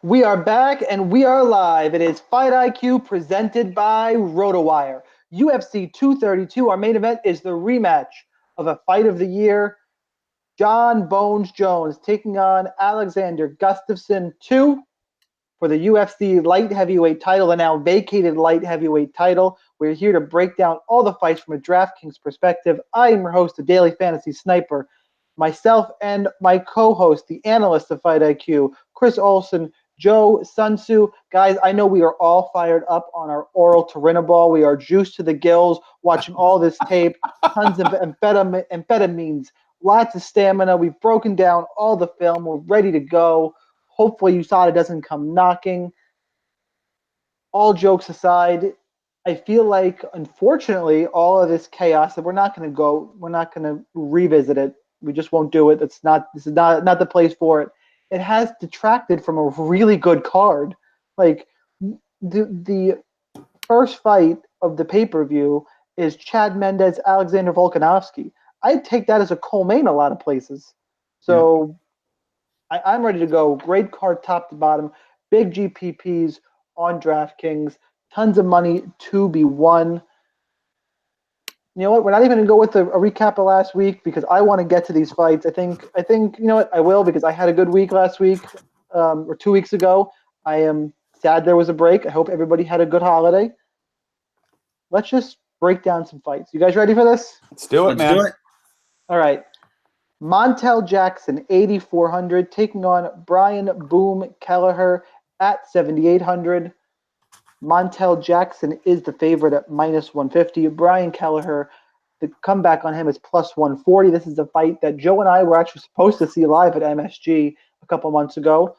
We are back and we are live. It is Fight IQ presented by RotoWire. UFC 232, our main event is the rematch of a fight of the year. John Bones Jones taking on Alexander Gustafsson 2 for the UFC light heavyweight title, the now vacated light heavyweight title. We're here to break down all the fights from a DraftKings perspective. I am your host, the Daily Fantasy Sniper. Myself and my co-host, the analyst of Fight IQ, Chris Olsen, Joe Sunsu. Guys, I know we are all fired up on our oral Turinabol. We are juiced to the gills watching all this tape, tons of amphetamines, lots of stamina. We've broken down all the film. We're ready to go. Hopefully USADA doesn't come knocking. All jokes aside, I feel like, unfortunately, all of this chaos, that we're not going to revisit it. We just won't do it. This is not the place for it. It has detracted from a really good card. Like the first fight of the pay-per-view is Chad Mendes, Alexander Volkanovski. I'd take that as a co-main a lot of places. So I'm ready to go. Great card top to bottom. Big GPPs on DraftKings. Tons of money to be won. You know what? We're not even going to go with a recap of last week because I want to get to these fights. I think you know what? I will because I had a good week last week or 2 weeks ago. I am sad there was a break. I hope everybody had a good holiday. Let's just break down some fights. You guys ready for this? Let's do it, man. Do it. All right. Montel Jackson, 8,400, taking on Brian Boom Kelleher at 7,800. Montel Jackson is the favorite at minus 150. Brian Kelleher, the comeback on him is plus 140. This is a fight that Joe and I were actually supposed to see live at MSG a couple months ago.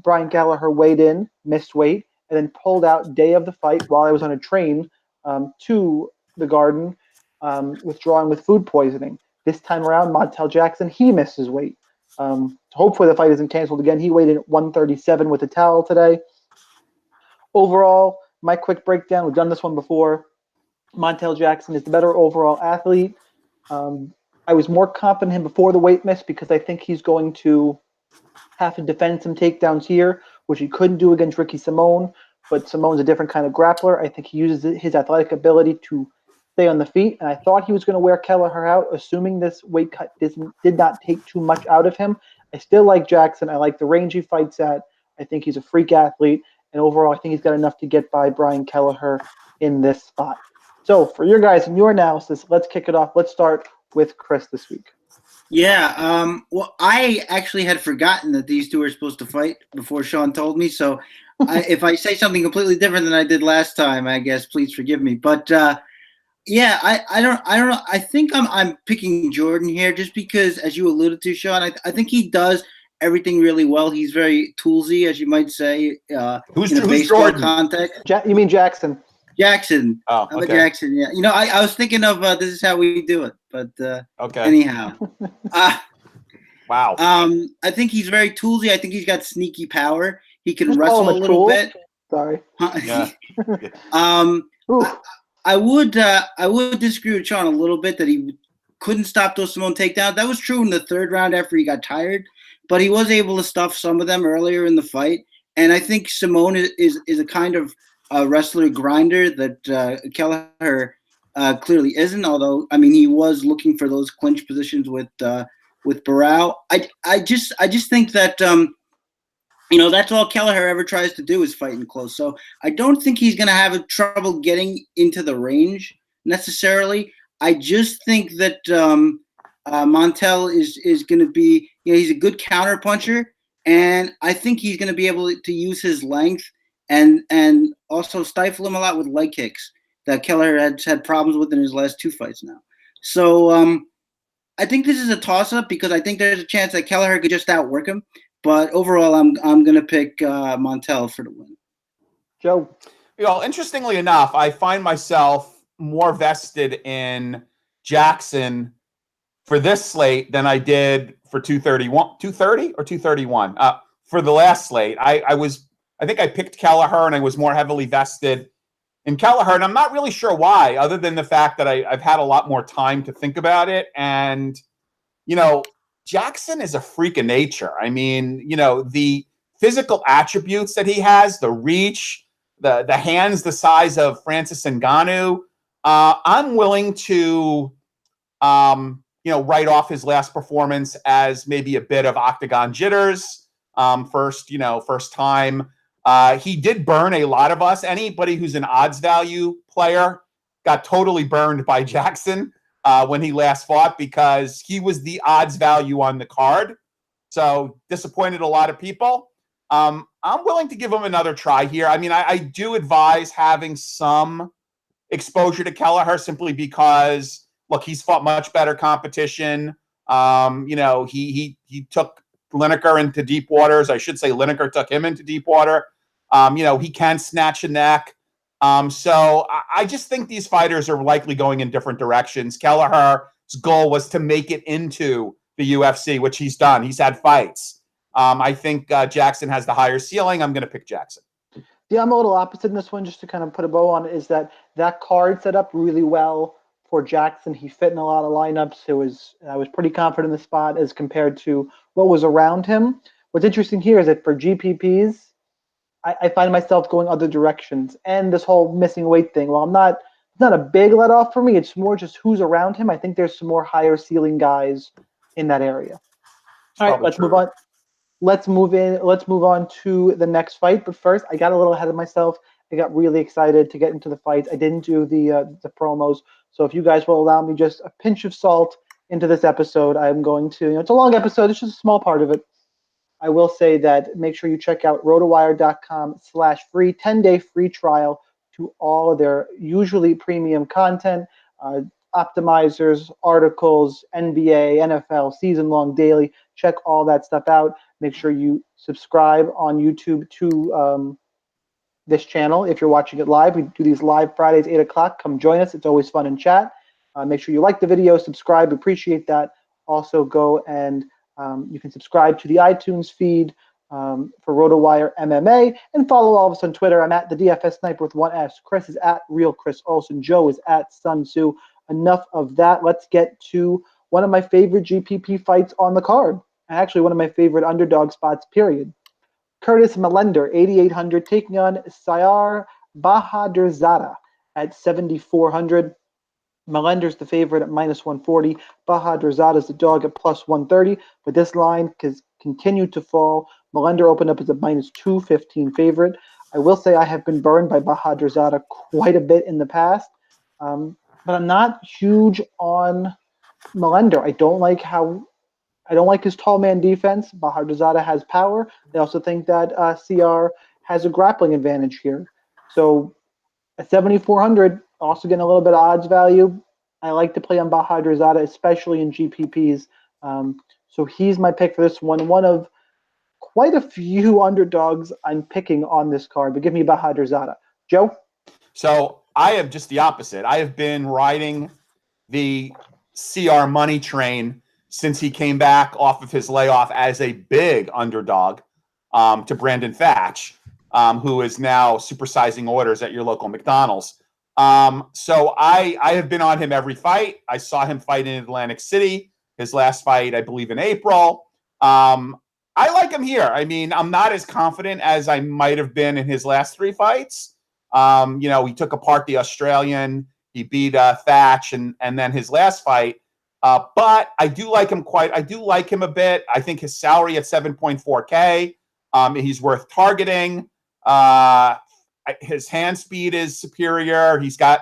Brian Kelleher weighed in, missed weight, and then pulled out day of the fight while I was on a train to the Garden, withdrawing with food poisoning. This time around, Montel Jackson, he missed his weight. Hopefully the fight isn't canceled again. He weighed in at 137 with a towel today. Overall, my quick breakdown, we've done this one before. Montel Jackson is the better overall athlete. I was more confident in him before the weight miss because I think he's going to have to defend some takedowns here, which he couldn't do against Ricky Simone. But Simone's a different kind of grappler. I think he uses his athletic ability to stay on the feet. And I thought he was going to wear Kelleher out, assuming this weight cut did not take too much out of him. I still like Jackson. I like the range he fights at. I think he's a freak athlete. And overall, I think he's got enough to get by Brian Kelleher in this spot. So for your guys and your analysis, let's kick it off. Let's start with Chris this week. Yeah, well, I actually had forgotten that these two were supposed to fight before Shaun told me. So if I say something completely different than I did last time, I guess please forgive me. But yeah, I don't know. I think I'm picking Jordan here just because, as you alluded to, Shaun, I think he does everything really well. He's very toolsy, as you might say, Who's in a baseball Jordan? context. You mean Jackson? Jackson. Oh, I'm okay. a Jackson, yeah. You know, I was thinking of this is how we do it, but Okay. anyhow. Wow. I think he's very toolsy. I think he's got sneaky power. He can Just wrestle call a him a little tool? bit. Sorry. Yeah. I would disagree with Shaun a little bit that he couldn't stop those Simone takedowns. That was true in the third round after he got tired, but he was able to stuff some of them earlier in the fight. And I think Simone is a kind of wrestler grinder that Kelleher clearly isn't. Although I mean he was looking for those clinch positions with Barao. I just think that you know, that's all Kelleher ever tries to do is fight in close. So I don't think he's going to have trouble getting into the range necessarily. I just think that Montel is going to be, you know, he's a good counter puncher, and I think he's going to be able to use his length and also stifle him a lot with leg kicks that Kelleher had problems with in his last two fights now. So I think this is a toss-up because I think there's a chance that Kelleher could just outwork him. But overall, I'm going to pick Montel for the win. Joe. Well, interestingly enough, I find myself more vested in Jackson for this slate than I did for 230 or 231. For the last slate, I think I picked Kelleher and I was more heavily vested in Kelleher, and I'm not really sure why, other than the fact that I've had a lot more time to think about it. And, you know, Jackson is a freak of nature. I mean, you know, the physical attributes that he has, the reach, the hands the size of Francis Ngannou, I'm willing to, write off his last performance as maybe a bit of octagon jitters. First time. He did burn a lot of us. Anybody who's an odds value player got totally burned by Jackson when he last fought because he was the odds value on the card. So disappointed a lot of people. I'm willing to give him another try here. I mean, I do advise having some exposure to Kelleher simply because, look, he's fought much better competition. He took Lineker into deep waters. I should say Lineker took him into deep water. He can snatch a neck. So I just think these fighters are likely going in different directions. Kelleher's goal was to make it into the UFC, which he's done. He's had fights. I think Jackson has the higher ceiling. I'm going to pick Jackson. Yeah, I'm a little opposite in this one, just to kind of put a bow on it, is that card set up really well for Jackson. He fit in a lot of lineups. I was pretty confident in the spot as compared to what was around him. What's interesting here is that for GPPs, I find myself going other directions. And this whole missing weight thing, while it's not a big let off for me, it's more just who's around him. I think there's some more higher ceiling guys in that area. All right, let's move on. Let's move on to the next fight. But first, I got a little ahead of myself. I got really excited to get into the fights. I didn't do the promos. So if you guys will allow me just a pinch of salt into this episode, I'm going to, it's a long episode. It's just a small part of it. I will say that make sure you check out rotowire.com/free 10-day free trial to all of their usually premium content, optimizers, articles, NBA, NFL, season-long daily. Check all that stuff out. Make sure you subscribe on YouTube to this channel if you're watching it live. We do these live Fridays, 8 o'clock. Come join us. It's always fun and chat. Make sure you like the video, subscribe. Appreciate that. Also go and you can subscribe to the iTunes feed for RotoWire MMA and follow all of us on Twitter. I'm at the DFS Sniper with 1S. Chris is at Real Chris Olsen. Joe is at Sun Tzu. Enough of that. Let's get to one of my favorite GPP fights on the card. And actually one of my favorite underdog spots, period. Curtis Millender, 8,800, taking on Siyar Bahadurzada at 7,400. Millender's the favorite at -140. Bahadurzada's the dog at +130. But this line has continued to fall. Millender opened up as a -215 favorite. I will say I have been burned by Bahadurzada quite a bit in the past. But I'm not huge on Millender. I don't like his tall man defense. Bahadurzada has power. I also think that Siyar has a grappling advantage here. So at 7,400, also getting a little bit of odds value. I like to play on Bahadurzada, especially in GPPs. So he's my pick for this one. One of quite a few underdogs I'm picking on this card, but give me Bahadurzada. Joe? So I have just the opposite. I have been riding the CR money train since he came back off of his layoff as a big underdog to Brandon Thatch, who is now supersizing orders at your local McDonald's. So I have been on him every fight. I saw him fight in Atlantic City, his last fight, I believe, in April. I like him here. I mean, I'm not as confident as I might have been in his last three fights. He took apart the Australian. He beat Thatch, and then his last fight. But I do like him a bit. I think his salary at 7.4K, he's worth targeting. His hand speed is superior. He's good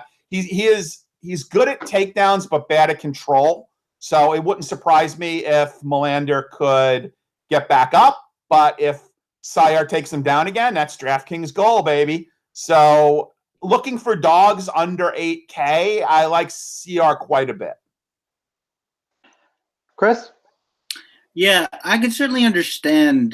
at takedowns, but bad at control. So it wouldn't surprise me if Millender could get back up. But if Siyar takes him down again, that's DraftKings goal, baby. So looking for dogs under 8K, I like Siyar quite a bit. Chris? Yeah, I can certainly understand,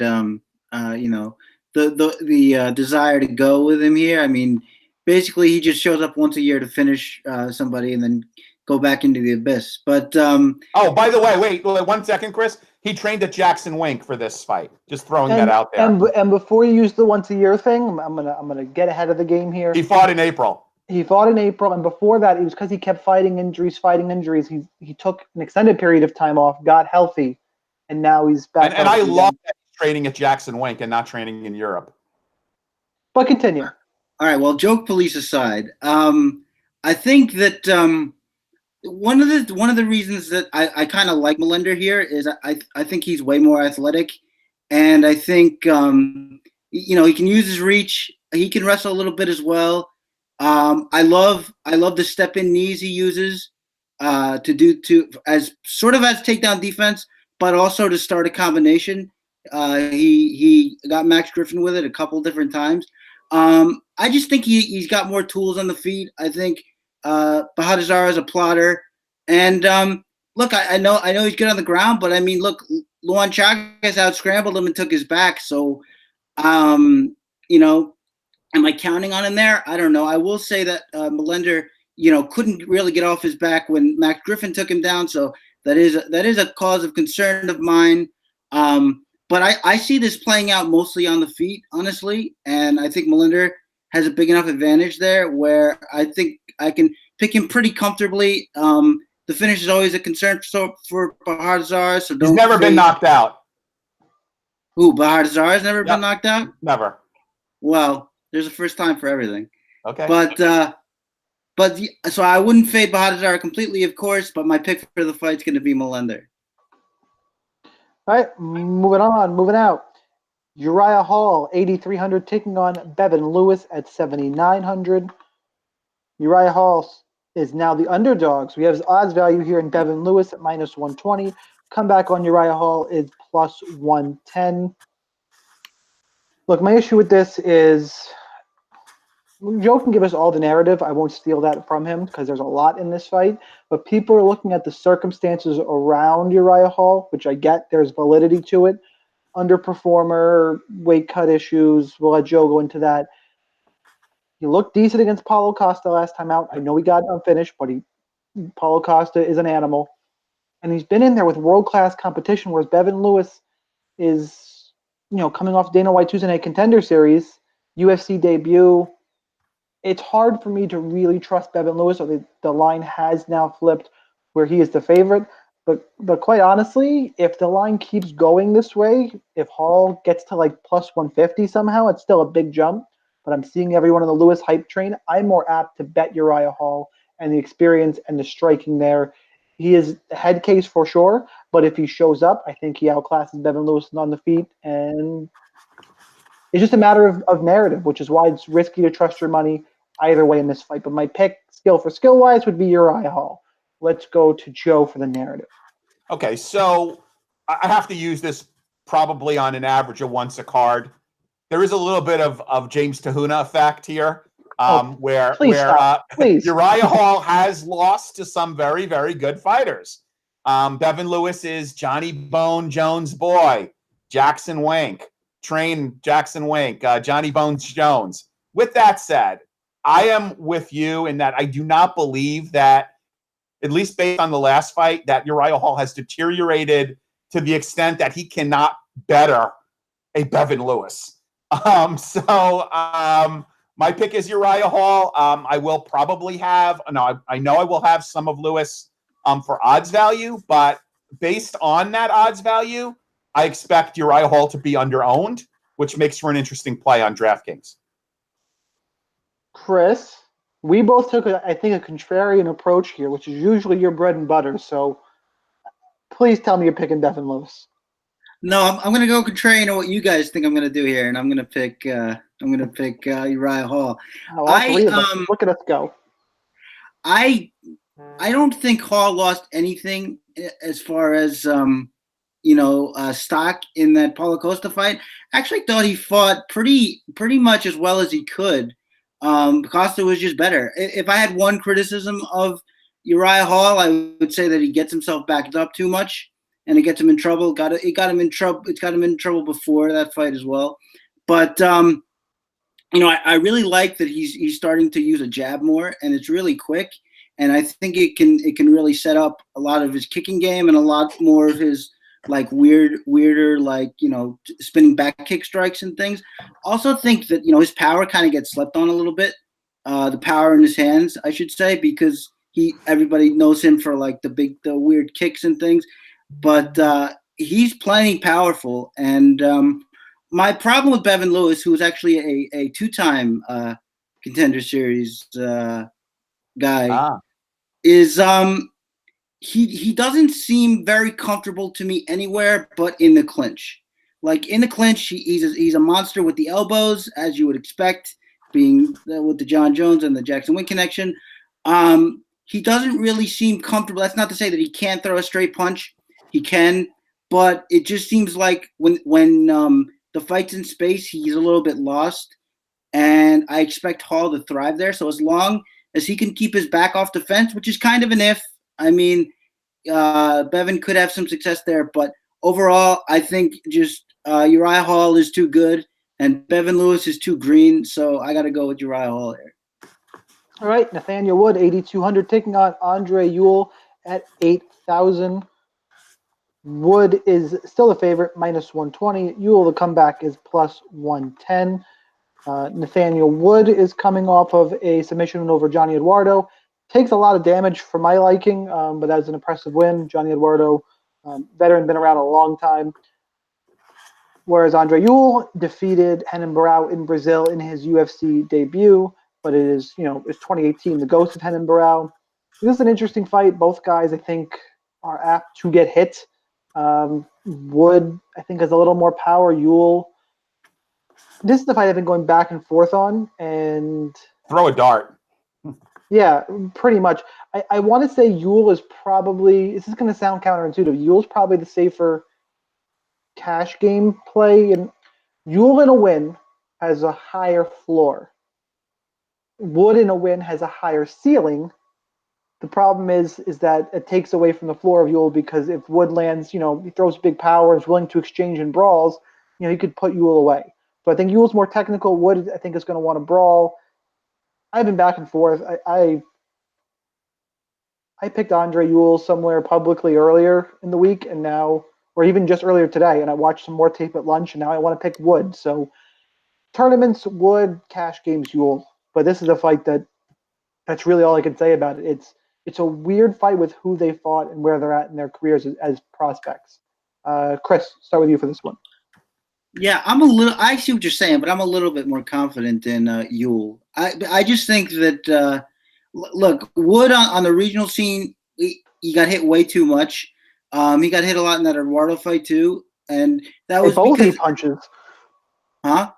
the desire to go with him here. I mean, basically, he just shows up once a year to finish somebody and then go back into the abyss. But by the way, wait 1 second, Chris. He trained at Jackson Wink for this fight. Just throwing that out there. And before you use the once a year thing, I'm gonna get ahead of the game here. He fought in April. And before that, it was because he kept fighting injuries. He took an extended period of time off, got healthy, and now he's back. And I love that he's training at Jackson Wink and not training in Europe. But continue. All right. Well, joke police aside, I think that one of the reasons that I kind of like Millender here is I think he's way more athletic, and I think he can use his reach. He can wrestle a little bit as well. I love the step in knees he uses as takedown defense, but also to start a combination. He got Max Griffin with it a couple different times. I just think he's got more tools on the feet. I think Bahadurzada is a plotter, and look, I know he's good on the ground, but I mean, look, Luan Chagas out scrambled him and took his back. So, am I counting on him there? I don't know. I will say that Millender, couldn't really get off his back when Max Griffin took him down. So that is a cause of concern of mine. But I see this playing out mostly on the feet, honestly, and I think Millender has a big enough advantage there where I think I can pick him pretty comfortably. The finish is always a concern for Bahadurzada. So he's never been knocked out. Who, Bahadurzada's never been knocked out? Never. Well, there's a first time for everything. Okay. But so I wouldn't fade Bahadurzada completely, of course, but my pick for the fight's going to be Millender. All right, moving out. Uriah Hall, 8,300, taking on Bevon Lewis at 7,900. Uriah Hall is now the underdog. So we have odds value here in Bevon Lewis at minus 120. Comeback on Uriah Hall is plus 110. Look, my issue with this is Joe can give us all the narrative. I won't steal that from him because there's a lot in this fight. But people are looking at the circumstances around Uriah Hall, which I get. There's validity to it. Underperformer, weight cut issues. We'll let Joe go into that. He looked decent against Paulo Costa last time out. I know he got unfinished, but Paulo Costa is an animal. And he's been in there with world-class competition, whereas Bevon Lewis is, coming off Dana White Tuesday Night Contender Series, UFC debut. It's hard for me to really trust Bevon Lewis, or the line has now flipped where he is the favorite. But quite honestly, if the line keeps going this way, if Hall gets to like plus 150 somehow, it's still a big jump. But I'm seeing everyone on the Lewis hype train. I'm more apt to bet Uriah Hall and the experience and the striking there. He is a head case for sure, but if he shows up, I think he outclasses Bevon Lewis on the feet, and it's just a matter of narrative, which is why it's risky to trust your money either way in this fight. But my pick, skill for skill-wise, would be Uriah Hall. Let's go to Joe for the narrative. Okay, so I have to use this probably on an average of once a card. There is a little bit of James Tahuna effect here, where Uriah Hall has lost to some very, very good fighters. Bevon Lewis is Johnny Bone Jones' boy, Jackson Wink, train Jackson Wink, Johnny Bones Jones. With that said, I am with you in that I do not believe that, at least based on the last fight, that Uriah Hall has deteriorated to the extent that he cannot better a Bevon Lewis. My pick is Uriah Hall. I will probably have, I know I will have some of Lewis for odds value, but based on that odds value, I expect Uriah Hall to be under-owned, which makes for an interesting play on DraftKings. Chris, we both took, I think, a contrarian approach here, which is usually your bread and butter. So please tell me you're picking Bevon Lewis. No, I'm going to go contrarian to what you guys think I'm going to do here, and I'm going to pick Uriah Hall. Look at us go. I don't think Hall lost anything as far as stock in that Paulo Costa fight. I actually thought he fought pretty much as well as he could. Costa was just better. If I had one criticism of Uriah Hall, I would say that he gets himself backed up too much, and it gets him in trouble. It got him in trouble. It's got him in trouble before that fight as well. But I really like that he's starting to use a jab more, and it's really quick. And I think it can really set up a lot of his kicking game and a lot more of his weirder spinning back kick strikes and things. Also think that his power kind of gets slept on a little bit. The power in his hands, I should say, because everybody knows him for the weird kicks and things. But he's plenty powerful. And my problem with Bevon Lewis, who was actually a two-time Contender Series guy, is he doesn't seem very comfortable to me anywhere but in the clinch. Like in the clinch, he's a monster with the elbows, as you would expect, being with the John Jones and the Jackson Wink connection. He doesn't really seem comfortable. That's not to say that he can't throw a straight punch. He can, but it just seems like when the fight's in space, he's a little bit lost. And I expect Hall to thrive there. So as long as he can keep his back off the fence, which is kind of an if. I mean, Bevon could have some success there, but overall, I think just Uriah Hall is too good, and Bevon Lewis is too green, so I got to go with Uriah Hall here. All right, Nathaniel Wood, 8,200, taking on Andrei Ewell at 8,000. Wood is still a favorite, minus 120. Ewell, the comeback, is plus 110. Nathaniel Wood is coming off of a submission over Johnny Eduardo. Takes a lot of damage for my liking, but that was an impressive win. Johnny Eduardo, veteran, been around a long time. Whereas Andrei Ewell defeated Renan Barão in Brazil in his UFC debut, but it is, it's 2018, the ghost of Renan Barão. This is an interesting fight. Both guys, I think, are apt to get hit. Wood, I think, has a little more power. Ewell, this is the fight I've been going back and forth on. And throw a dart. Yeah, pretty much. I want to say Ewell is probably, this is going to sound counterintuitive, Ewell's probably the safer cash game play. And Ewell in a win has a higher floor. Wood in a win has a higher ceiling. The problem is that it takes away from the floor of Ewell, because if Wood lands, he throws big power, is willing to exchange in brawls, he could put Ewell away. So I think Ewell's more technical. Wood, I think, is going to want to brawl. I've been back and forth. I picked Andrei Ewell somewhere publicly earlier in the week, and now, or even just earlier today, and I watched some more tape at lunch, and now I want to pick Wood. So tournaments, Wood, cash games, Ewell. But this is a fight that's really all I can say about it. It's a weird fight with who they fought and where they're at in their careers as prospects. Chris, start with you for this one. Yeah, I see what you're saying, but I'm a little bit more confident in Ewell. I just think that, look, Wood on the regional scene, he got hit way too much. He got hit a lot in that Eduardo fight too, and that was both because eat punches. Huh?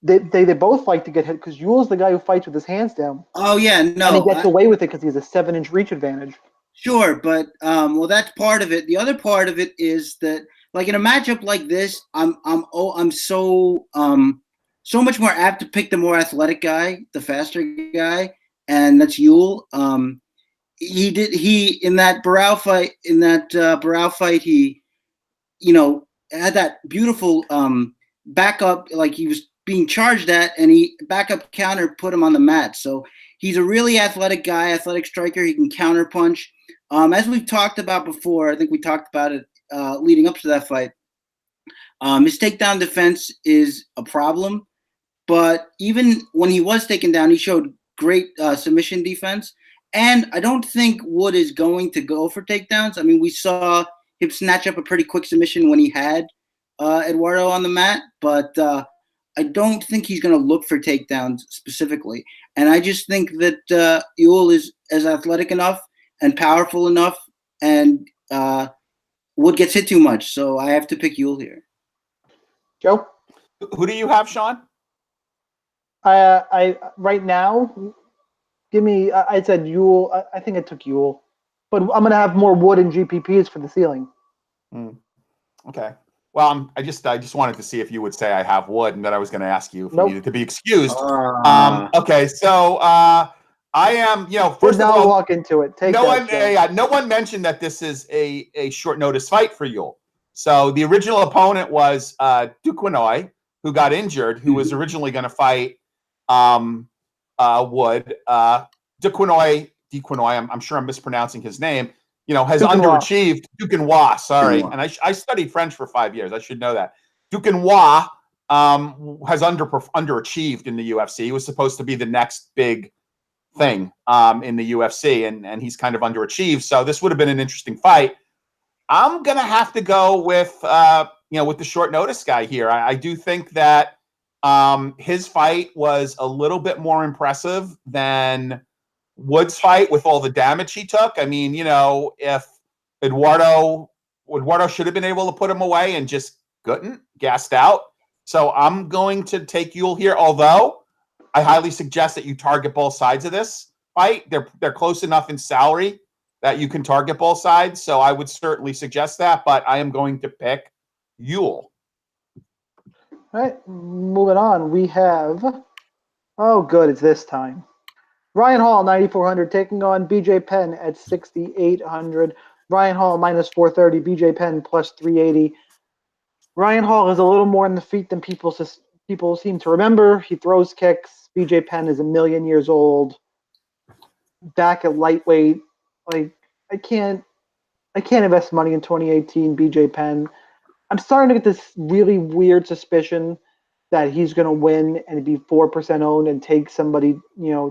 They both like to get hit, because Ewell's the guy who fights with his hands down. Oh yeah, no, and he gets away with it because he has a 7-inch reach advantage. Sure, but well, that's part of it. The other part of it is that, like in a matchup like this, I'm so much more apt to pick the more athletic guy, the faster guy, and that's Ewell. He in that Barão fight, he had that beautiful backup, like he was being charged at, and he backup counter put him on the mat. So he's a really athletic guy, athletic striker. He can counter punch. As we've talked about before, I think we talked about it leading up to that fight. His takedown defense is a problem, but even when he was taken down, he showed great submission defense. And I don't think Wood is going to go for takedowns. I mean, we saw him snatch up a pretty quick submission when he had Eduardo on the mat, but I don't think he's going to look for takedowns specifically. And I just think that Ewell is as athletic enough and powerful enough, and Wood gets hit too much. So I have to pick Ewell here. Joe? Who do you have, Shaun? I right now, I said Ewell. I think I took Ewell. But I'm going to have more Wood and GPPs for the ceiling. Okay. Well, I just wanted to see if you would say I have Wood, and then I was going to ask you if you needed to be excused. Okay, so I am, first of all, walk into it. No one mentioned that this is a short notice fight for Ewell. So the original opponent was Duquesnoy, who got injured, who was originally going to fight Wood. Duquesnoy, I'm sure I'm mispronouncing his name, has underachieved. Duquesnoy, sorry. And I studied French for 5 years. I should know that. Duquesnoy has underachieved in the UFC. He was supposed to be the next big thing in the UFC, and he's kind of underachieved. So this would have been an interesting fight. I'm gonna have to go with with the short notice guy here. I do think that his fight was a little bit more impressive than Wood's fight with all the damage he took. I mean, if Eduardo should have been able to put him away and just couldn't, gassed out. So I'm going to take Ewell here, although I highly suggest that you target both sides of this fight. They're close enough in salary that you can target both sides. So I would certainly suggest that, but I am going to pick Ewell. All right, moving on. We have, oh, good, it's this time. Ryan Hall, 9,400, taking on BJ Penn at 6,800. Ryan Hall, minus 430. BJ Penn, plus 380. Ryan Hall has a little more in the feet than people seem to remember. He throws kicks. BJ Penn is a million years old. Back at lightweight. Like, I can't invest money in 2018 BJ Penn. I'm starting to get this really weird suspicion that he's going to win and be 4% owned and take somebody,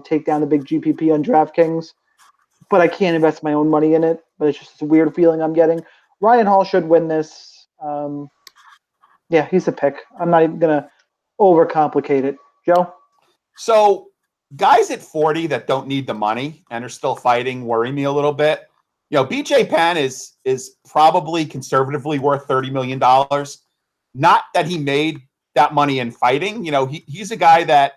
take down the big GPP on DraftKings. But I can't invest my own money in it. But it's just this weird feeling I'm getting. Ryan Hall should win this. Yeah, he's a pick. I'm not even going to overcomplicate it. Joe? So guys at 40 that don't need the money and are still fighting worry me a little bit. BJ Penn is probably conservatively worth $30 million. Not that he made that money in fighting. He's a guy that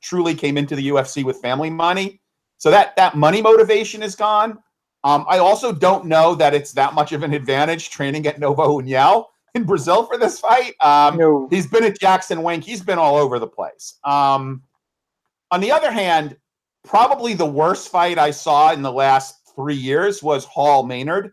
truly came into the UFC with family money. So that money motivation is gone. I also don't know that it's that much of an advantage training at Novo União in Brazil for this fight. No. He's been at Jackson Wink. He's been all over the place. On the other hand, probably the worst fight I saw in the last 3 years was Hall Maynard.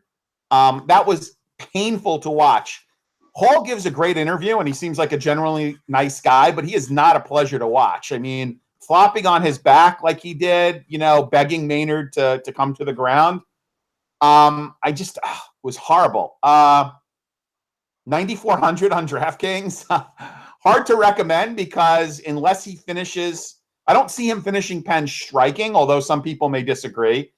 That was painful to watch. Hall gives a great interview, and he seems like a generally nice guy, but he is not a pleasure to watch. I mean, flopping on his back like he did, begging Maynard to come to the ground. It was horrible. 9,400 on DraftKings. Hard to recommend because unless he finishes, I don't see him finishing Penn striking, although some people may disagree.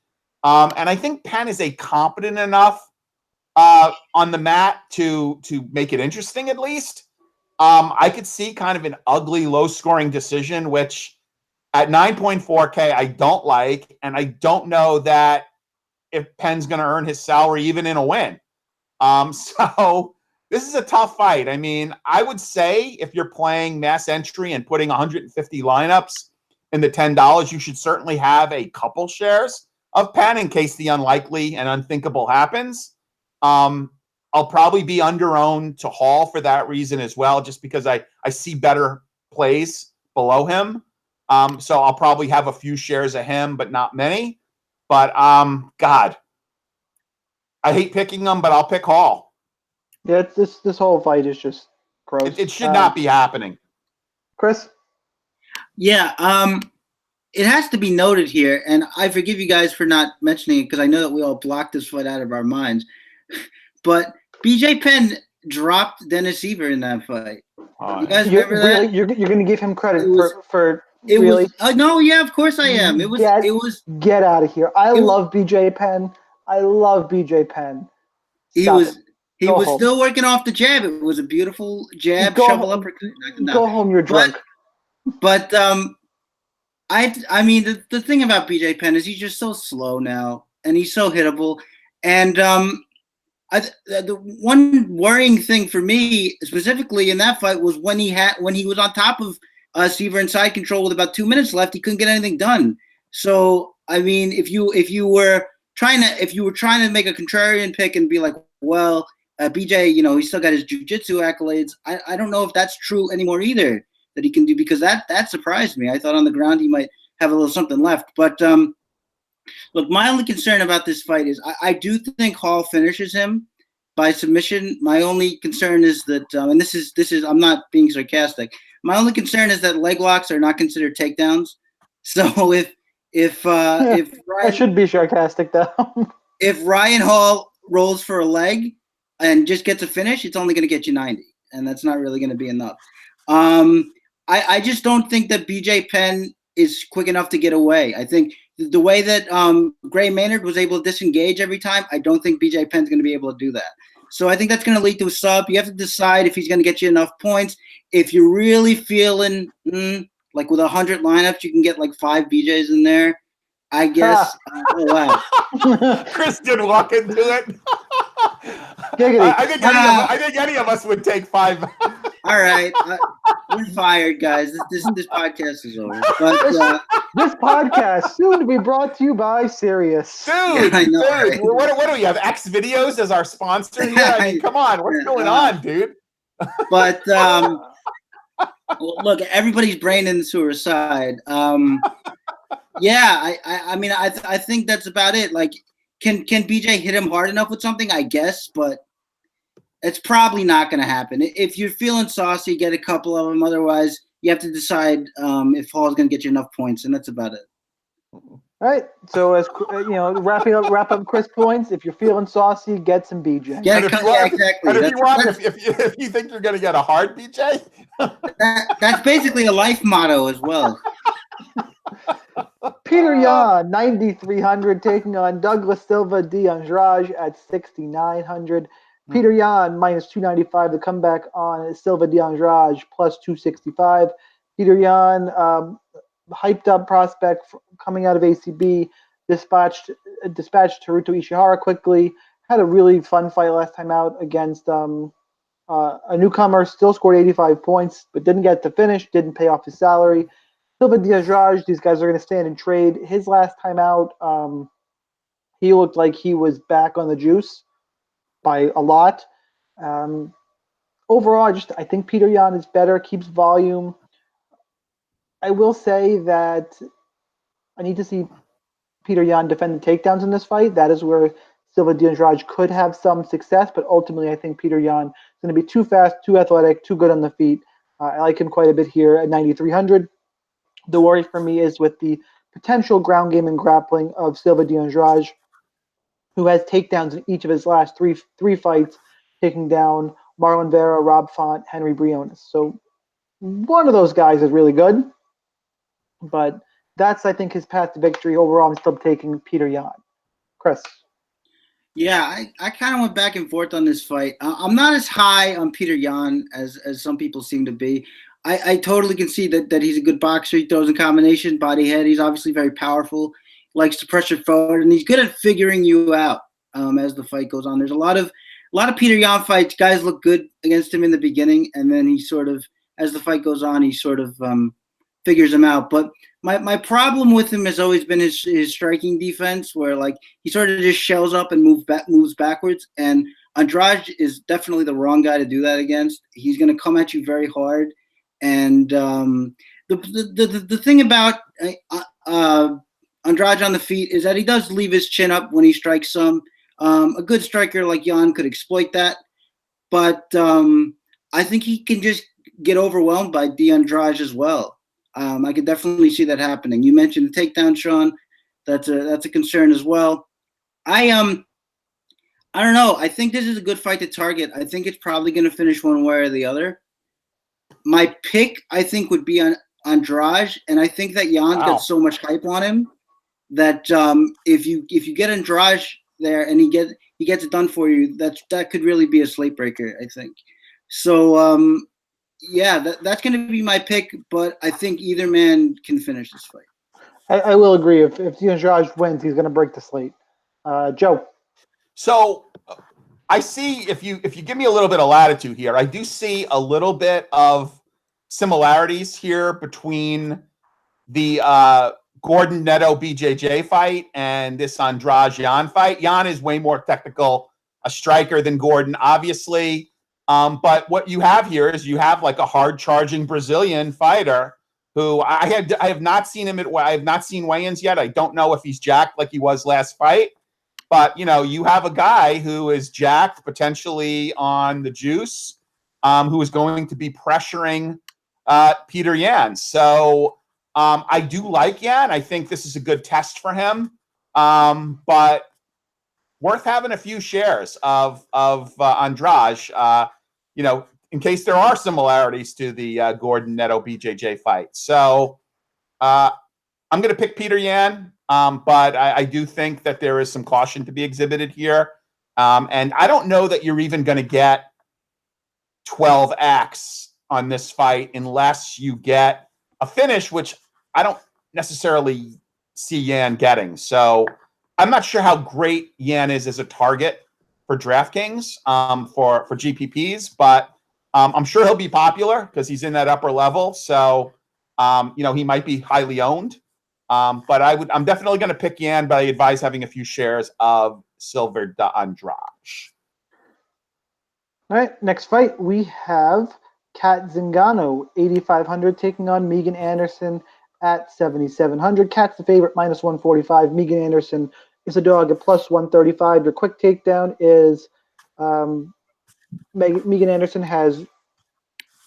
And I think Penn is a competent enough on the mat to make it interesting at least. I could see kind of an ugly, low-scoring decision, which at 9.4K I don't like, and I don't know that if Penn's going to earn his salary even in a win. So this is a tough fight. I mean, I would say if you're playing mass entry and putting 150 lineups in the $10, you should certainly have a couple shares of Penn in case the unlikely and unthinkable happens. I'll probably be under-owned to Hall for that reason as well, just because I see better plays below him. So I'll probably have a few shares of him, but not many. But, God, I hate picking them, but I'll pick Hall. Yeah, this whole fight is just gross. It should not be happening. Chris? Yeah, it has to be noted here, and I forgive you guys for not mentioning it because I know that we all blocked this fight out of our minds. But BJ Penn dropped Dennis Siver in that fight. You guys remember that? Really, you're going to give him credit for it really? Was no, yeah, of course I am. It was. Get out of here! I love BJ Penn. I love BJ Penn. He was still working off the jab. It was a beautiful jab, shovel uppercut. Go home, you're drunk. But I mean, the thing about BJ Penn is he's just so slow now, and he's so hittable. And the one worrying thing for me, specifically in that fight, was when he was on top of Siver in side control with about 2 minutes left, he couldn't get anything done. So I mean, if you were trying to make a contrarian pick and be like, well, BJ, he still got his jiu-jitsu accolades. I don't know if that's true anymore either, that he can do, because that surprised me. I thought on the ground he might have a little something left. But look, my only concern about this fight is I do think Hall finishes him by submission. My only concern is that, and this is I'm not being sarcastic. My only concern is that leg locks are not considered takedowns. So if Ryan, I should be sarcastic though. If Ryan Hall rolls for a leg and just gets a finish, it's only going to get you 90, and that's not really going to be enough. I just don't think that BJ Penn is quick enough to get away. I think the way that Gray Maynard was able to disengage every time, I don't think BJ Penn's going to be able to do that. So I think that's going to lead to a sub. You have to decide if he's going to get you enough points. If you're really feeling like with 100 lineups, you can get like 5 BJs in there. I guess. Oh wow! Chris did walk into it. I think any of us would take 5. All right, we're fired, guys. This podcast is over. But this podcast soon to be brought to you by Sirius. Dude, yeah, I know, right? what do we have? X Videos as our sponsor here? I mean, come on, what's going on, dude? But look, everybody's brain in the sewer side. Yeah, I mean, I think that's about it. Like, can BJ hit him hard enough with something? I guess, but it's probably not going to happen. If you're feeling saucy, get a couple of them. Otherwise, you have to decide if Hall's going to get you enough points, and that's about it. All right. So as you know, wrap up Chris points. If you're feeling saucy, get some BJ. Yeah, exactly. And if you think you're going to get a hard BJ, that's basically a life motto as well. Petr Yan, 9,300, taking on Douglas Silva de Andrade at 6,900. Petr Yan, minus 295, the comeback on Silva de Andrade, plus 265. Petr Yan, hyped up prospect coming out of ACB, dispatched Teruto Ishihara quickly. Had a really fun fight last time out against a newcomer. Still scored 85 points, but didn't get to finish. Didn't pay off his salary. Silva de Andrade, these guys are going to stand and trade. His last time out, he looked like he was back on the juice by a lot. Overall, I think Petr Yan is better, keeps volume. I will say that I need to see Petr Yan defend the takedowns in this fight. That is where Silva de Andrade could have some success, but ultimately I think Petr Yan is going to be too fast, too athletic, too good on the feet. I like him quite a bit here at 9,300. The worry for me is with the potential ground game and grappling of Silva de Andrade, who has takedowns in each of his last three fights, taking down Marlon Vera, Rob Font, Henry Briones. So one of those guys is really good, but that's, I think, his path to victory. Overall, I'm still taking Petr Yan. Chris? Yeah, I kind of went back and forth on this fight. I'm not as high on Petr Yan as some people seem to be. I totally can see that he's a good boxer. He throws in combination, body head. He's obviously very powerful, likes to pressure forward, and he's good at figuring you out as the fight goes on. There's a lot of Petr Yan fights. Guys look good against him in the beginning, and then he sort of, as the fight goes on, he sort of figures him out. But my problem with him has always been his striking defense, where like he sort of just shells up and moves backwards. And Andrade is definitely the wrong guy to do that against. He's going to come at you very hard. And the thing about Andrade on the feet is that he does leave his chin up when he strikes some. A good striker like Yan could exploit that, but I think he can just get overwhelmed by de Andrade as well. I could definitely see that happening. You mentioned the takedown, Shaun. That's a concern as well. I don't know. I think this is a good fight to target. I think it's probably going to finish one way or the other. My pick, I think, would be on Andrade, and I think that Jan's got so much hype on him that if you get Andrade there and he gets it done for you, that could really be a slate breaker, I think. So yeah, that's going to be my pick, but I think either man can finish this fight. I will agree. If Andrade wins, he's going to break the slate. Joe. So I see if you give me a little bit of latitude here, I do see a little bit of similarities here between the Gordon Neto BJJ fight and this Andrade Yan fight. Yan is way more technical, a striker than Gordon, obviously. But what you have here is you have like a hard charging Brazilian fighter who I have not seen him I have not seen weigh-ins yet. I don't know if he's jacked like he was last fight. But, you have a guy who is jacked, potentially on the juice, who is going to be pressuring Petr Yan. So I do like Yan. I think this is a good test for him. But worth having a few shares of Andrade, in case there are similarities to the Gordon Neto BJJ fight. So I'm going to pick Petr Yan, but I do think that there is some caution to be exhibited here. And I don't know that you're even going to get 12x on this fight unless you get a finish, which I don't necessarily see Yan getting. So I'm not sure how great Yan is as a target for DraftKings for GPPs, but I'm sure he'll be popular because he's in that upper level. So, he might be highly owned. But I'm definitely going to pick Yan, but I advise having a few shares of Silva de Andrade. All right, next fight we have Kat Zingano, 8,500, taking on Megan Anderson at 7,700. Kat's the favorite, minus 145. Megan Anderson is a dog at plus 135. Your quick takedown is Megan Anderson has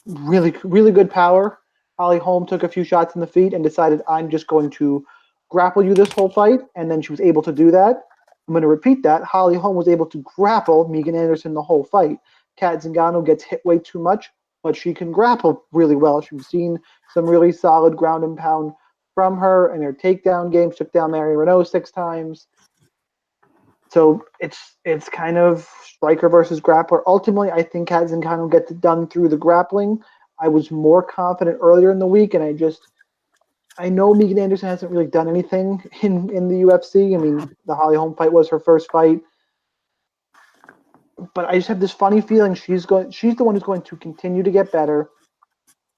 really, really good power. Holly Holm took a few shots in the feet and decided, I'm just going to grapple you this whole fight, and then she was able to do that. I'm going to repeat that. Holly Holm was able to grapple Megan Anderson the whole fight. Kat Zingano gets hit way too much, but she can grapple really well. We've seen some really solid ground and pound from her in her takedown game. She took down Marion Renault 6 times. So it's kind of striker versus grappler. Ultimately, I think Kat Zingano gets it done through the grappling. I was more confident earlier in the week, and I know Megan Anderson hasn't really done anything in the UFC. I mean, the Holly Holm fight was her first fight. But I just have this funny feeling she's the one who's going to continue to get better.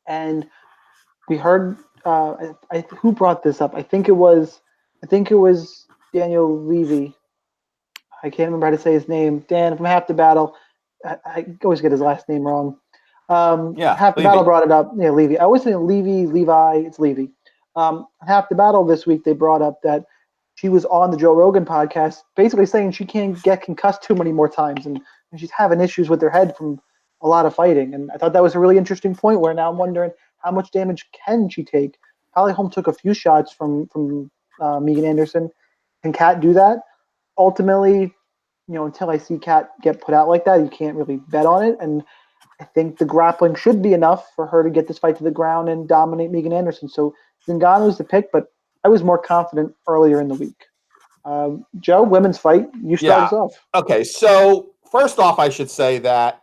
And we heard who brought this up? I think it was Daniel Levy. I can't remember how to say his name. Dan from Half the Battle. I always get his last name wrong. Half the Levy. Battle brought it up. Yeah, Levy. I always say Levy, Levi. It's Levy. Half the Battle this week, they brought up that she was on the Joe Rogan podcast basically saying she can't get concussed too many more times, and she's having issues with her head from a lot of fighting. And I thought that was a really interesting point where now I'm wondering how much damage can she take. Holly Holm took a few shots from Megan Anderson. Can Kat do that? Ultimately, until I see Kat get put out like that, you can't really bet on it. And I think the grappling should be enough for her to get this fight to the ground and dominate Megan Anderson. So Zingano's the pick, but I was more confident earlier in the week. Joe, women's fight, you start us off. Okay, so first off, I should say that,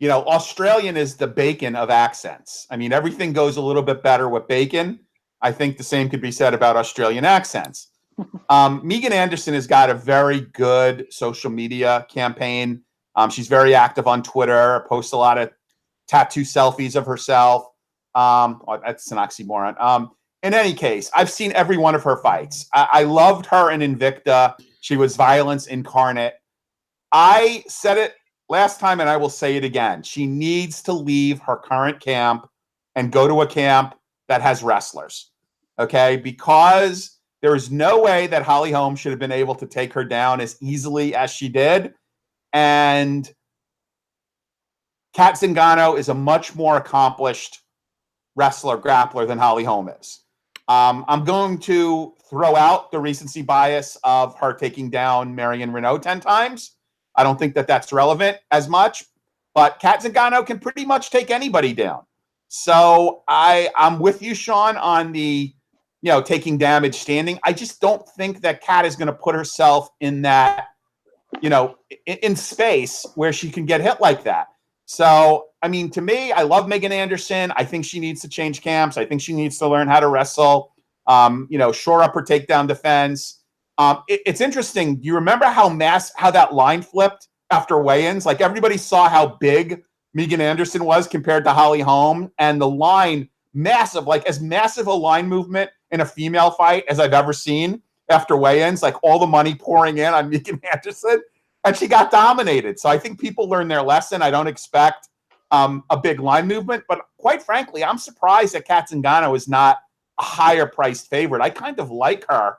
Australian is the bacon of accents. I mean, everything goes a little bit better with bacon. I think the same could be said about Australian accents. Megan Anderson has got a very good social media campaign. She's very active on Twitter, posts a lot of tattoo selfies of herself. That's an oxymoron. In any case, I've seen every one of her fights. I loved her in Invicta. She was violence incarnate. I said it last time, and I will say it again. She needs to leave her current camp and go to a camp that has wrestlers, okay? Because there is no way that Holly Holm should have been able to take her down as easily as she did. And Kat Zingano is a much more accomplished wrestler, grappler than Holly Holm is. I'm going to throw out the recency bias of her taking down Marion Renault 10 times. I don't think that that's relevant as much, but Kat Zingano can pretty much take anybody down. So I'm with you, Shaun, on the taking damage standing. I just don't think that Kat is going to put herself in that, in space where she can get hit like that. So, I mean, to me, I love Megan Anderson. I think she needs to change camps. I think she needs to learn how to wrestle, shore up her takedown defense. It's interesting. Do you remember how that line flipped after weigh-ins? Like, everybody saw how big Megan Anderson was compared to Holly Holm, and the line, massive, like as massive a line movement in a female fight as I've ever seen after weigh-ins, like all the money pouring in on Megan Anderson. And she got dominated. So I think people learned their lesson. I don't expect a big line movement. But quite frankly, I'm surprised that Kat Zingano is not a higher priced favorite. I kind of like her.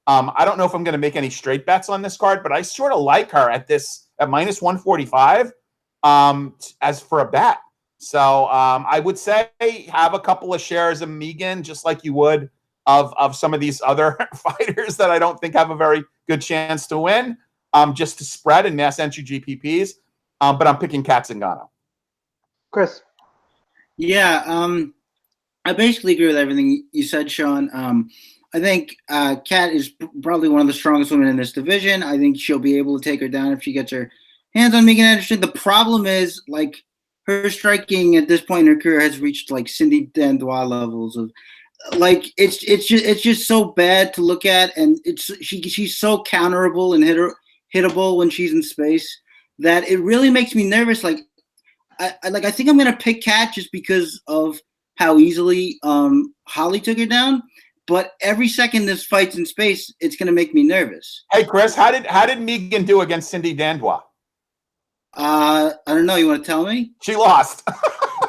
I don't know if I'm going to make any straight bets on this card, but I sort of like her at minus 145 as for a bet. So I would say have a couple of shares of Megan, just like you would of some of these other fighters that I don't think have a very good chance to win. Just to spread in mass entry GPPs, but I'm picking Kat Zingano. Chris. Yeah, I basically agree with everything you said, Shaun. Kat is probably one of the strongest women in this division. I think she'll be able to take her down if she gets her hands on Megan Anderson. The problem is, like, her striking at this point in her career has reached like Cindy Dandois levels of, like, it's just so bad to look at, and she's so counterable and hittable when she's in space that it really makes me nervous. Like, I think I'm gonna pick Kat just because of how easily Holly took her down. But every second this fight's in space, it's gonna make me nervous. Hey, Chris, how did Megan do against Cindy Dandois? I don't know. You want to tell me? She lost.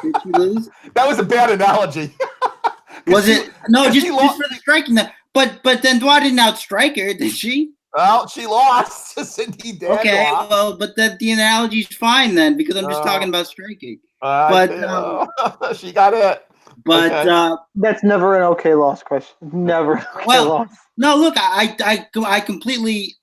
Did she lose? That was a bad analogy. Was it? No, just lost for the striking. But Dandois didn't outstrike her, did she? Well, she lost to Cindy Dandois. Okay, well, but the analogy's fine then, because I'm just talking about striking. But she got it. But okay. That's never an okay loss, Chris. Never an okay loss. No, look, I completely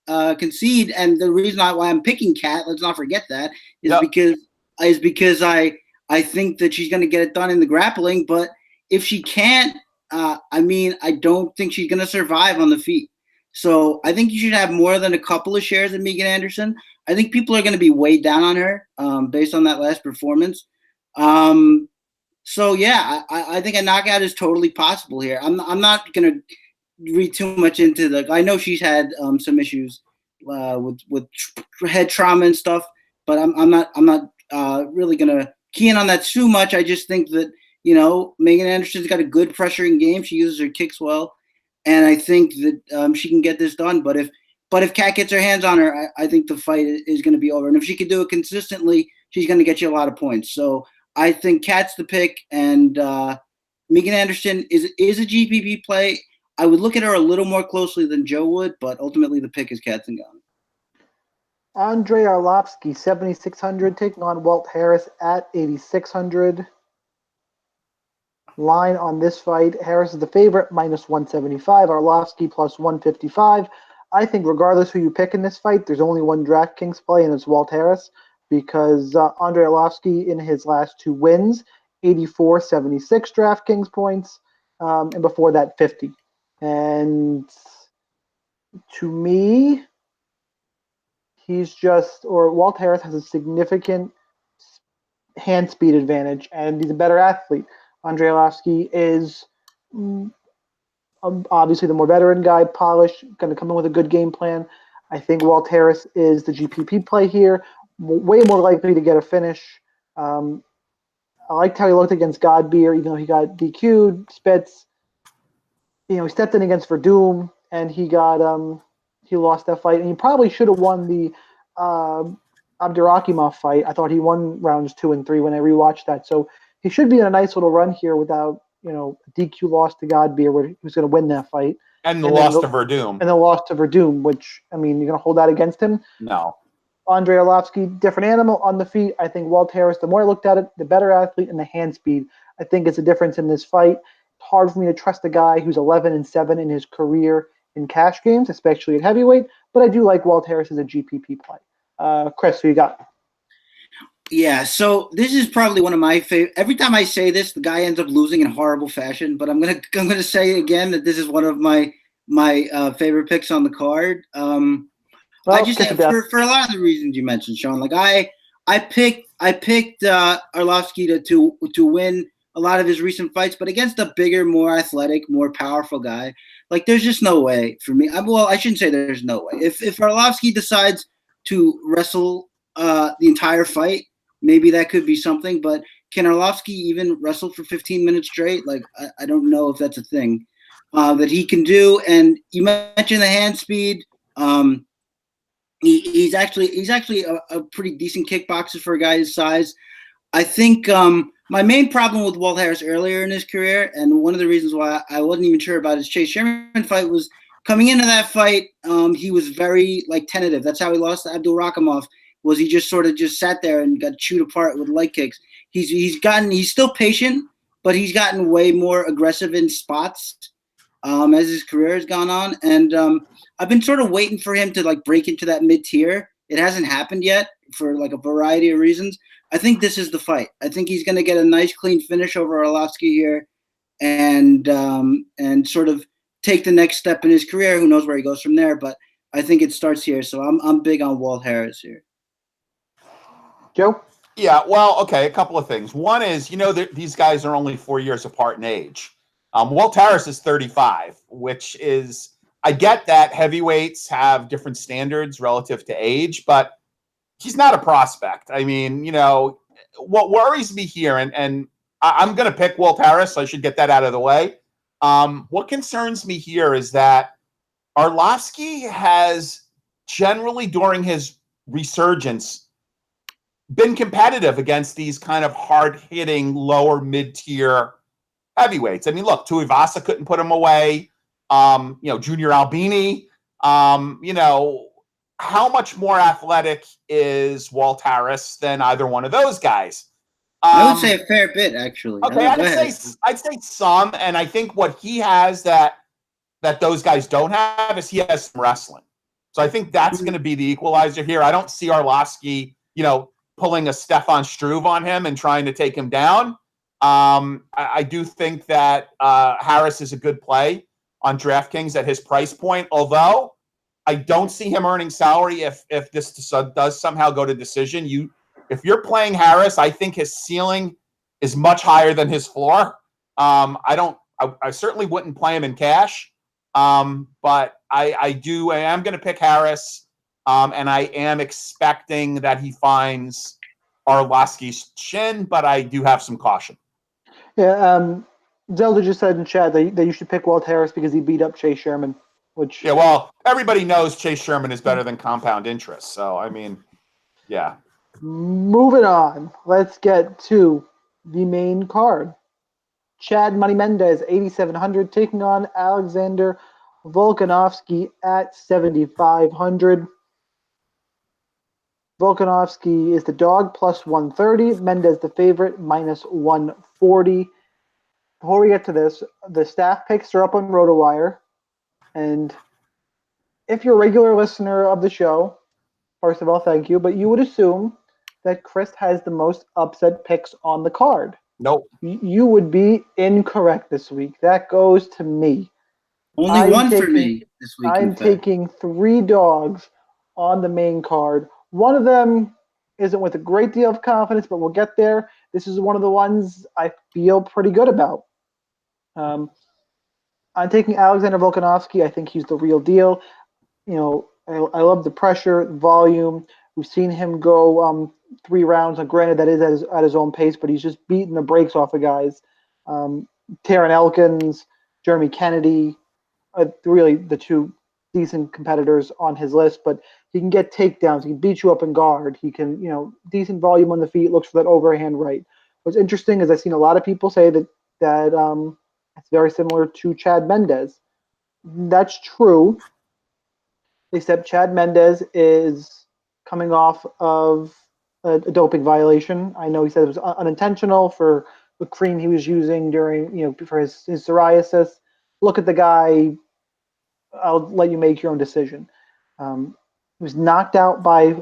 concede, and the reason why I'm picking Kat, let's not forget that, is because I think that she's going to get it done in the grappling. But if she can't, I don't think she's going to survive on the feet. So I think you should have more than a couple of shares of Megan Anderson. I think people are going to be weighed down on her based on that last performance. So yeah, I think a knockout is totally possible here. I'm not going to read too much into the. I know she's had some issues with head trauma and stuff, but I'm not really going to key in on that too much. I just think that, Megan Anderson's got a good pressuring game. She uses her kicks well, and I think that she can get this done. But if Kat gets her hands on her, I think the fight is going to be over. And if she can do it consistently, she's going to get you a lot of points. So I think Kat's the pick, and Megan Anderson is a GPP play. I would look at her a little more closely than Joe would, but ultimately the pick is Kat Zingano. Andrei Arlovski, 7,600, taking on Walt Harris at 8,600. Line on this fight, Harris is the favorite, minus 175. Arlovski plus 155. I think regardless who you pick in this fight, there's only one DraftKings play, and it's Walt Harris, because Andrei Arlovski in his last two wins, 84-76 DraftKings points, and before that 50. And to me, Walt Harris has a significant hand speed advantage, and he's a better athlete. Andrei Arlovski is obviously the more veteran guy, polished, going to come in with a good game plan. I think Walt Harris is the GPP play here, way more likely to get a finish. I liked how he looked against Godbeer, even though he got DQ'd. Spitz, he stepped in against Verdum, and he lost that fight, and he probably should have won the Abdurakimov fight. I thought he won rounds 2 and 3 when I rewatched that. So he should be in a nice little run here without, a DQ loss to Godbeer, where he was going to win that fight. And the loss to Verdum. And the loss to Verdum, which, you're going to hold that against him? No. Andrei Arlovski, different animal on the feet. I think Walt Harris, the more I looked at it, the better athlete, and the hand speed, I think is a difference in this fight. It's hard for me to trust a guy who's 11-7 in his career in cash games, especially at heavyweight, but I do like Walt Harris as a GPP play. Chris, who you got? Yeah, so this is probably one of my favorite. Every time I say this, the guy ends up losing in horrible fashion. But I'm gonna say again that this is one of my favorite picks on the card. I just for a lot of the reasons you mentioned, Shaun. Like I picked Arlovski to win a lot of his recent fights, but against a bigger, more athletic, more powerful guy, like there's just no way for me. I shouldn't say there's no way. If Arlovski decides to wrestle the entire fight, maybe that could be something, but can Arlovski even wrestle for 15 minutes straight? Like, I don't know if that's a thing that he can do. And you mentioned the hand speed. He's actually a pretty decent kickboxer for a guy his size. I think my main problem with Walt Harris earlier in his career, and one of the reasons why I wasn't even sure about his Chase Sherman fight, was coming into that fight, he was very tentative. That's how he lost to Abdurakhimov. Was he just sort of sat there and got chewed apart with leg kicks? He's still patient, but he's gotten way more aggressive in spots as his career has gone on. And I've been sort of waiting for him to break into that mid tier. It hasn't happened yet for a variety of reasons. I think this is the fight. I think he's going to get a nice clean finish over Arlovski here. and sort of take the next step in his career. Who knows where he goes from there? But I think it starts here. So I'm big on Walt Harris here. Joe? Yeah, well, okay, a couple of things. One is, these guys are only 4 years apart in age. Walt Harris is 35, which is, I get that heavyweights have different standards relative to age, but he's not a prospect. I mean, what worries me here, and I'm going to pick Walt Harris, so I should get that out of the way. What concerns me here is that Arlovski has generally, during his resurgence, been competitive against these kind of hard-hitting, lower mid-tier heavyweights. I mean, look, Tuivasa couldn't put him away. Junior Albini. How much more athletic is Walt Harris than either one of those guys? I would say a fair bit, actually. Okay, I'd say some, and I think what he has that those guys don't have is he has some wrestling. So I think that's going to be the equalizer here. I don't see Arlovski, pulling a Stefan Struve on him and trying to take him down. I do think that Harris is a good play on DraftKings at his price point, although I don't see him earning salary if this does somehow go to decision. If you're playing Harris, I think his ceiling is much higher than his floor. I certainly wouldn't play him in cash, but I am going to pick Harris. And I am expecting that he finds Arlovski's chin, but I do have some caution. Yeah, Zelda just said in chat that you should pick Walt Harris because he beat up Chase Sherman. Yeah, well, everybody knows Chase Sherman is better than compound interest. So, I mean, yeah. Moving on, let's get to the main card. Chad Money Mendes, 8,700, taking on Alexander Volkanovski at 7,500. Volkanovski is the dog, plus 130. Mendes the favorite, minus 140. Before we get to this, the staff picks are up on RotoWire. And if you're a regular listener of the show, first of all, thank you. But you would assume that Cris has the most upset picks on the card. Nope. You would be incorrect this week. That goes to me. Only one for me this week. I'm taking 3 dogs on the main card. One of them isn't with a great deal of confidence, but we'll get there. This is one of the ones I feel pretty good about. I'm taking Alexander Volkanovski. I think he's the real deal. I love the pressure, volume. We've seen him go 3 rounds. And granted, that is at his own pace, but he's just beating the brakes off of guys. Taron Elkins, Jeremy Kennedy, really the 2 decent competitors on his list, but he can get takedowns. He can beat you up in guard. He can, decent volume on the feet, looks for that overhand right. What's interesting is I've seen a lot of people say that it's very similar to Chad Mendes. That's true, except Chad Mendes is coming off of a doping violation. I know he said it was unintentional for the cream he was using during, for his psoriasis. Look at the guy. I'll let you make your own decision. He was knocked out by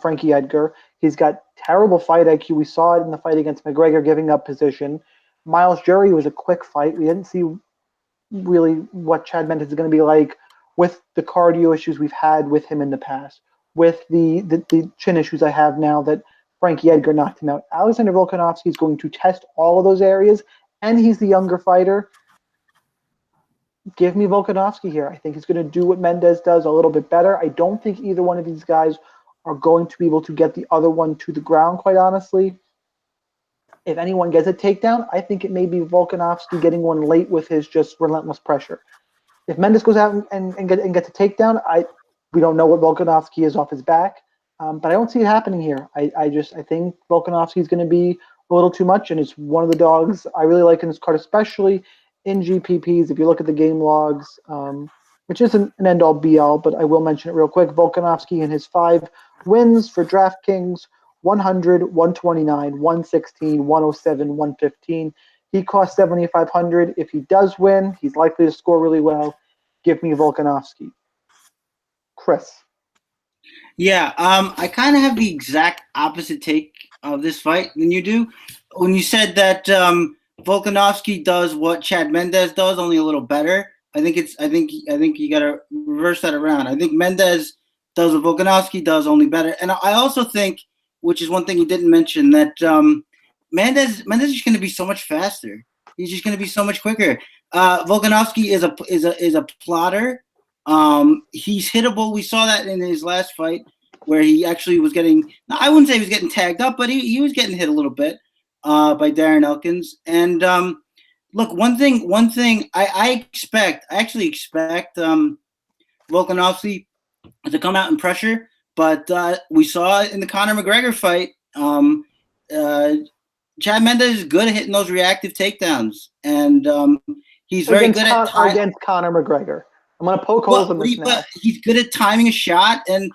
Frankie Edgar. He's got terrible fight IQ. We saw it in the fight against McGregor, giving up position. Miles Jury was a quick fight. We didn't see really what Chad Mendes is going to be like with the cardio issues we've had with him in the past, with the chin issues I have now that Frankie Edgar knocked him out. Alexander Volkanovski is going to test all of those areas, and he's the younger fighter. Give me Volkanovski here. I think he's going to do what Mendes does a little bit better. I don't think either one of these guys are going to be able to get the other one to the ground, quite honestly. If anyone gets a takedown, I think it may be Volkanovski getting one late with his just relentless pressure. If Mendes goes out and gets a takedown, we don't know what Volkanovski is off his back, but I don't see it happening here. I think Volkanovski is going to be a little too much, and it's one of the dogs I really like in this card, especially in GPPs. If you look at the game logs, which isn't an end-all be-all, but I will mention it real quick. Volkanovski in his 5 wins for DraftKings, 100, 129, 116, 107, 115. He costs 7,500. If he does win, he's likely to score really well. Give me Volkanovski. Cris. Yeah, I kind of have the exact opposite take of this fight than you do. When you said that Volkanovski does what Chad Mendes does, only a little better. I think you got to reverse that around. I think Mendes does what Volkanovski does, only better. And I also think, which is one thing he didn't mention, that Mendes is going to be so much faster. He's just going to be so much quicker. Volkanovski is a plotter. He's hittable. We saw that in his last fight where he actually was getting. I wouldn't say he was getting tagged up, but he was getting hit a little bit by Darren Elkins. And look, one thing I actually expect Volkanovski to come out and pressure, but we saw in the Conor McGregor fight, Chad Mendes is good at hitting those reactive takedowns, and he's very good at against Conor McGregor. I'm gonna poke holes in this now. But he's good at timing a shot, and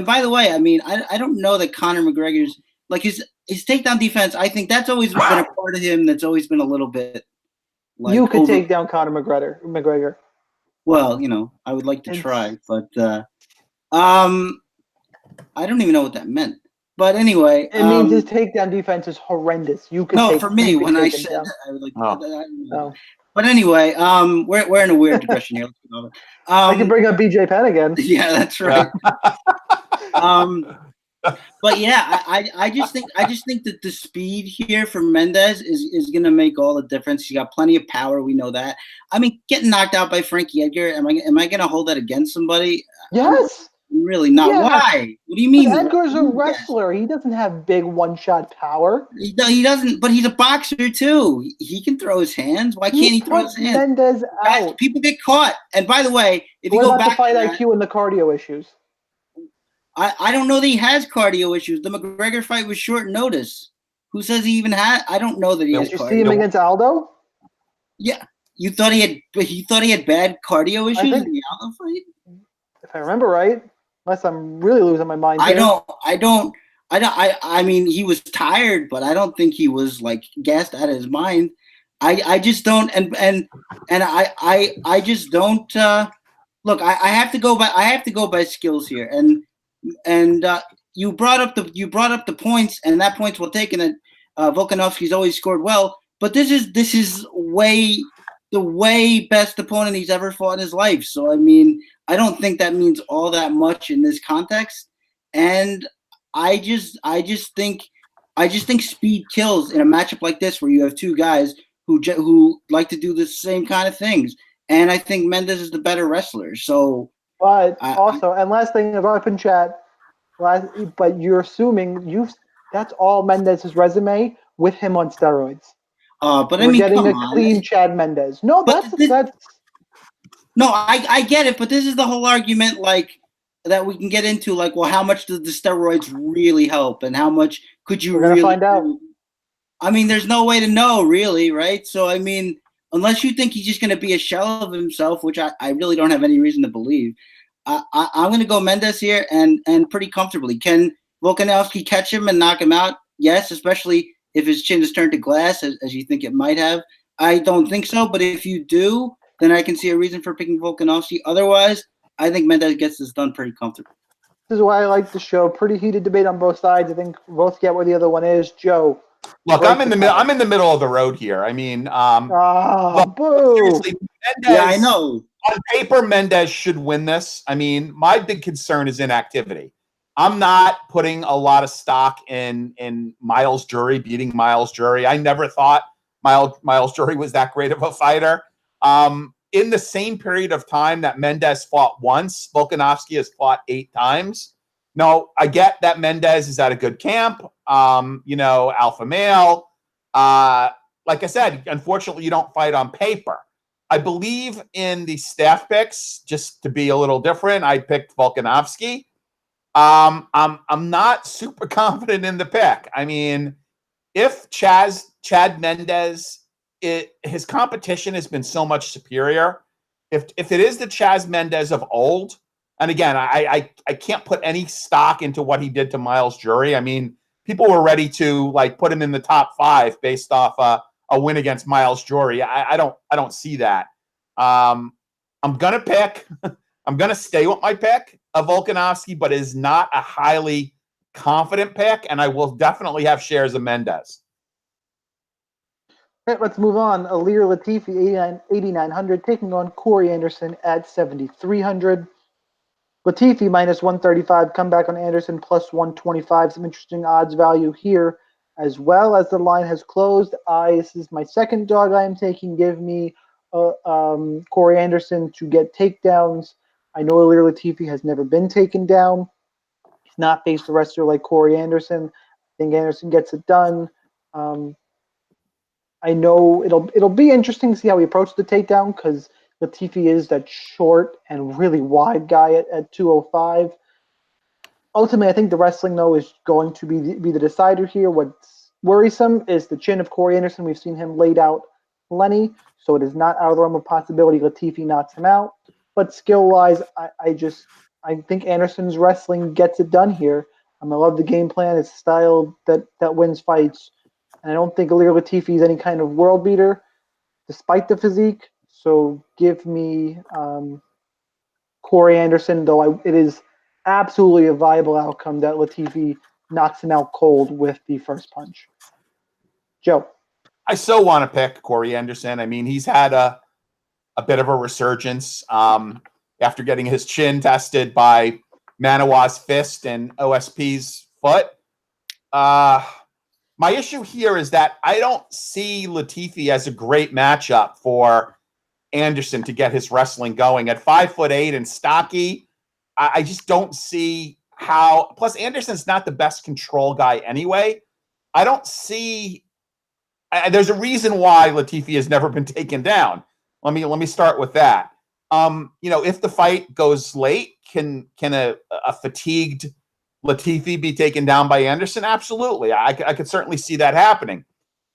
by the way, I mean, I don't know that Conor McGregor's like his takedown defense. I think that's always been a part of him. That's always been a little bit. Like, you could take down Conor McGregor. Well, I would like to try, but I don't even know what that meant. But anyway, it means his takedown defense is horrendous. You could for me when I said that, I would like. No. But anyway, we're in a weird digression here. I can bring up BJ Penn again. Yeah, that's right. But yeah, I just think that the speed here for Mendes is going to make all the difference. He got plenty of power. We know that. I mean, getting knocked out by Frankie Edgar, am I going to hold that against somebody? Yes. Really not. Yeah. Why? What do you mean? But Edgar's a wrestler. He doesn't have big one-shot power. He doesn't. But he's a boxer too. He can throw his hands. Why can't he throw his hands? Mendes out. Guys, people get caught. And by the way, if what you go about back the fight to that, IQ and the cardio issues? I don't know that he has cardio issues. The McGregor fight was short notice. Who says he even had? I don't know that he has Did you cardio. see him against Aldo? Yeah. You thought he had bad cardio issues in the Aldo fight? If I remember right. Unless I'm really losing my mind. I mean, he was tired, but I don't think he was like gassed out of his mind. I just don't, and I just don't. Look, I have to go by skills here, and you brought up the points, and that point's well taken. That Volkanovski's always scored well, but this is the way best opponent he's ever fought in his life. So I mean, I don't think that means all that much in this context, and I just think speed kills in a matchup like this where you have two guys who like to do the same kind of things, and I think Mendes is the better wrestler. So, but and last thing about in chat, but you're assuming that's all Mendes' resume with him on steroids. But we're getting a clean Chad Mendes. No, that's. No, I get it, but this is the whole argument, like, that we can get into, like, well, how much did the steroids really help, and how much could you really find out? I mean, there's no way to know, really, right? So, I mean, unless you think he's just going to be a shell of himself, which I really don't have any reason to believe, I'm going to go Mendes here, and pretty comfortably. Can Volkanovski catch him and knock him out? Yes, especially if his chin is turned to glass, as you think it might have. I don't think so, but if you do, then I can see a reason for picking Volkanovski. Otherwise, I think Mendes gets this done pretty comfortably. This is why I like the show. Pretty heated debate on both sides. I think both get where the other one is. Joe. Look, I'm in the middle. I'm in the middle of the road here. I mean, boo. Seriously, Mendes, yeah, I know. On paper, Mendes should win this. I mean, my big concern is inactivity. I'm not putting a lot of stock in Miles Jury beating Miles Jury. I never thought Miles Jury was that great of a fighter. In the same period of time that Mendes fought once, Volkanovski has fought 8 times. No, I get that Mendes is at a good camp, alpha male. Like I said, unfortunately, you don't fight on paper. I believe in the staff picks, just to be a little different. I picked Volkanovski. I'm not super confident in the pick. I mean, if Chad Mendes, his competition has been so much superior. If it is the Chaz Mendes of old, and again, I can't put any stock into what he did to Miles Jury. I mean, people were ready to like put him in the top 5 based off a win against Miles Jury. I don't see that. I'm gonna stay with my pick of Volkanovski, but it is not a highly confident pick, and I will definitely have shares of Mendes. Right, let's move on. Ilir Latifi, 8,900, taking on Corey Anderson at 7,300. Latifi minus 135, comeback on Anderson plus 125. Some interesting odds value here, as well as the line has closed. This is my second dog I am taking. Give me Corey Anderson to get takedowns. I know Ilir Latifi has never been taken down. He's not faced a wrestler like Corey Anderson. I think Anderson gets it done. I know it'll be interesting to see how he approaches the takedown because Latifi is that short and really wide guy at 205. Ultimately, I think the wrestling, though, is going to be the decider here. What's worrisome is the chin of Corey Anderson. We've seen him laid out plenty, so it is not out of the realm of possibility Latifi knocks him out. But skill-wise, I think Anderson's wrestling gets it done here. I love the game plan. It's a style that wins fights. And I don't think Ilir Latifi is any kind of world beater, despite the physique. So give me Corey Anderson, though it is absolutely a viable outcome that Latifi knocks him out cold with the first punch. Joe. I still want to pick Corey Anderson. I mean, he's had a bit of a resurgence after getting his chin tested by Manawa's fist and OSP's foot. My issue here is that I don't see Latifi as a great matchup for Anderson to get his wrestling going. At 5'8" and stocky, I just don't see how. Plus, Anderson's not the best control guy anyway. I don't see. There's a reason why Latifi has never been taken down. Let me start with that. If the fight goes late, can a fatigued Latifi be taken down by Anderson? Absolutely. I could certainly see that happening.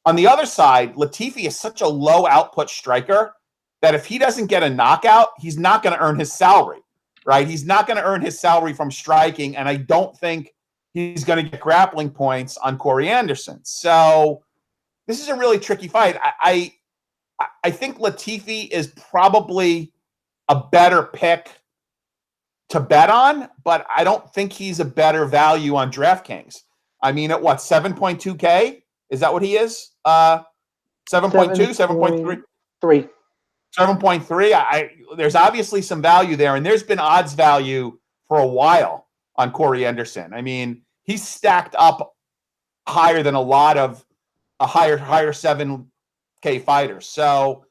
On the other side, Latifi is such a low output striker that if he doesn't get a knockout, he's not going to earn his salary, right? He's not going to earn his salary from striking, and I don't think he's going to get grappling points on Corey Anderson. So this is a really tricky fight. I think Latifi is probably a better pick to bet on, but I don't think he's a better value on DraftKings. I mean, at what, 7.2K? Is that what he is? 7.2, 7.3? 7.3. There's obviously some value there, and there's been odds value for a while on Corey Anderson. I mean, he's stacked up higher than a lot of higher 7K fighters. So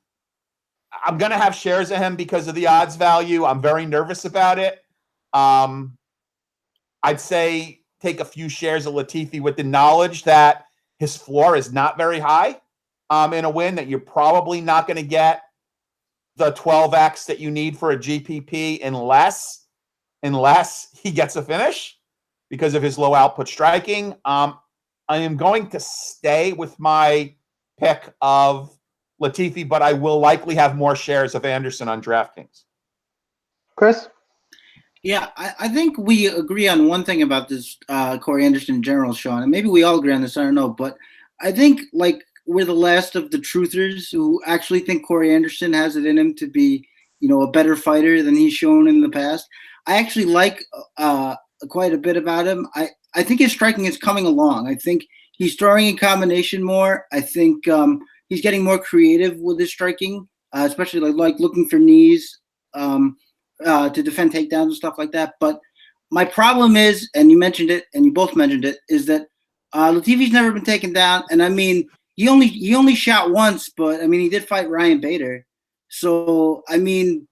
I'm going to have shares of him because of the odds value. I'm very nervous about it. I'd say take a few shares of Latifi with the knowledge that his floor is not very high in a win, that you're probably not going to get the 12x that you need for a GPP unless he gets a finish because of his low output striking. I am going to stay with my pick of Latifi, but I will likely have more shares of Anderson on DraftKings. Chris? Yeah, I think we agree on one thing about this Corey Anderson in general, Shaun, and maybe we all agree on this, I don't know, but I think we're the last of the truthers who actually think Corey Anderson has it in him to be, a better fighter than he's shown in the past. I actually like quite a bit about him. I think his striking is coming along. I think he's throwing in combination more. I think he's getting more creative with his striking, especially like looking for knees to defend takedowns and stuff like that. But my problem is, and you mentioned it, and you both mentioned it, is that Latifi's never been taken down. And I mean, he only shot once, but I mean, he did fight Ryan Bader. So I mean,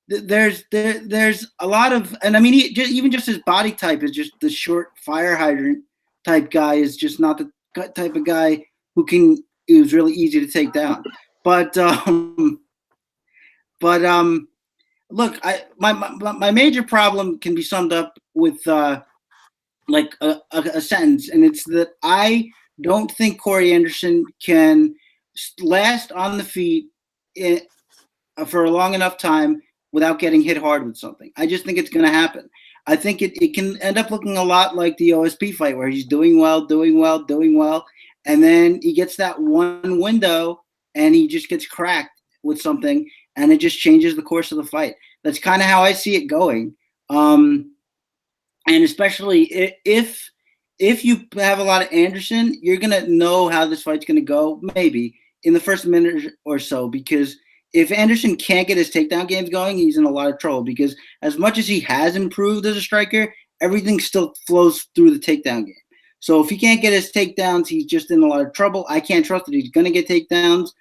there's a lot of, and I mean, even just his body type is just the short fire hydrant type guy is just not the type of guy who's really easy to take down. But look, my major problem can be summed up with a sentence, and it's that I don't think Corey Anderson can last on the feet for a long enough time without getting hit hard with something. I just think it's going to happen. I think it can end up looking a lot like the OSP fight where he's doing well, and then he gets that one window and he just gets cracked with something, and it just changes the course of the fight. That's kind of how I see it going. And especially if you have a lot of Anderson, you're going to know how this fight's going to go, maybe. in the first minute or so, because if Anderson can't get his takedown games going, he's in a lot of trouble, because as much as he has improved as a striker, everything still flows through the takedown game. So if he can't get his takedowns, he's just in a lot of trouble. I can't trust that he's going to get takedowns.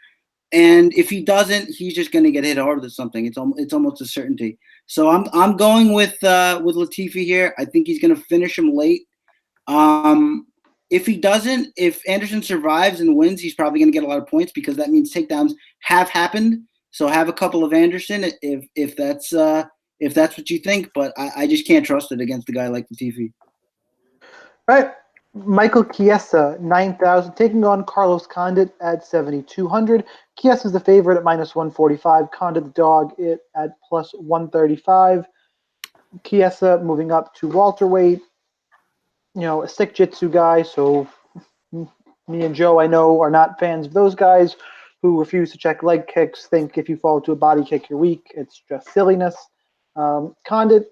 And if he doesn't, he's just going to get hit hard with something. It's almost a certainty. So I'm going with Latifi here. I think he's going to finish him late. If he doesn't, if Anderson survives and wins, he's probably going to get a lot of points, because that means takedowns have happened. So have a couple of Anderson if that's what you think. But I just can't trust it against a guy like Latifi. Right. Michael Chiesa, 9,000, taking on Carlos Condit at 7,200. Chiesa's the favorite at -145. Condit the dog at +135. Chiesa moving up to welterweight. A sick jitsu guy. So me and Joe, I know, are not fans of those guys who refuse to check leg kicks. Think if you fall to a body kick, you're weak. It's just silliness. Condit.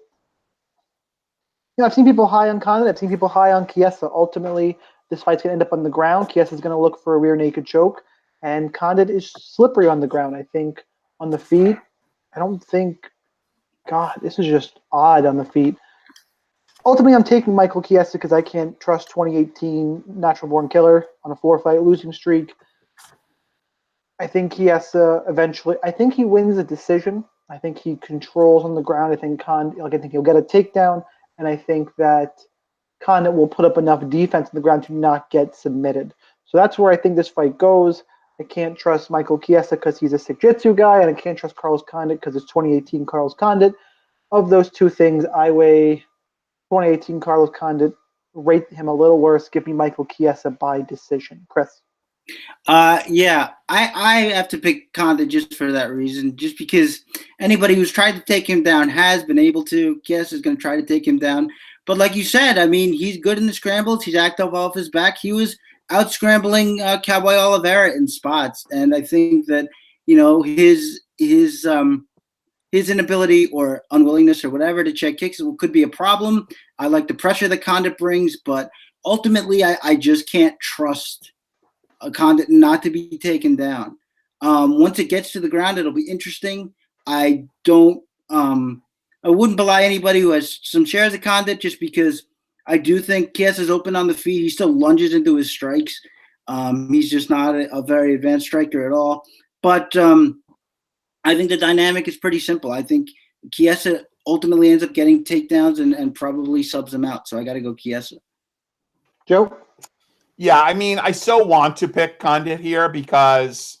I've seen people high on Condit. I've seen people high on Chiesa. Ultimately, this fight's going to end up on the ground. Chiesa's going to look for a rear naked choke. And Condit is slippery on the ground, I think. On the feet, I don't think – God, this is just odd on the feet. Ultimately, I'm taking Michael Chiesa because I can't trust 2018 natural-born killer on a 4-fight losing streak. I think Chiesa eventually – I think he wins a decision. I think he controls on the ground. I think he'll get a takedown. And I think that Condit will put up enough defense on the ground to not get submitted. So that's where I think this fight goes. I can't trust Michael Chiesa because he's a sick jitsu guy, and I can't trust Carlos Condit because it's 2018 Carlos Condit. Of those two things, I weigh 2018 Carlos Condit, rate him a little worse, give me Michael Chiesa by decision. Chris? Yeah, I have to pick Condit just for that reason, just because anybody who's tried to take him down has been able to. Chiesa is going to try to take him down. But like you said, I mean, he's good in the scrambles. He's active off his back. He was out scrambling Cowboy Oliveira in spots. And I think that, his inability or unwillingness or whatever to check kicks could be a problem. I like the pressure that Condit brings, but ultimately I just can't trust a Condit not to be taken down. Once it gets to the ground, it'll be interesting. I wouldn't belie anybody who has some shares of Condit, just because I do think Chiesa's open on the feet. He still lunges into his strikes. He's just not a very advanced striker at all. But I think the dynamic is pretty simple. I think Chiesa ultimately ends up getting takedowns and probably subs him out. So I got to go Chiesa. Joe? Yeah, I mean, I so want to pick Condit here because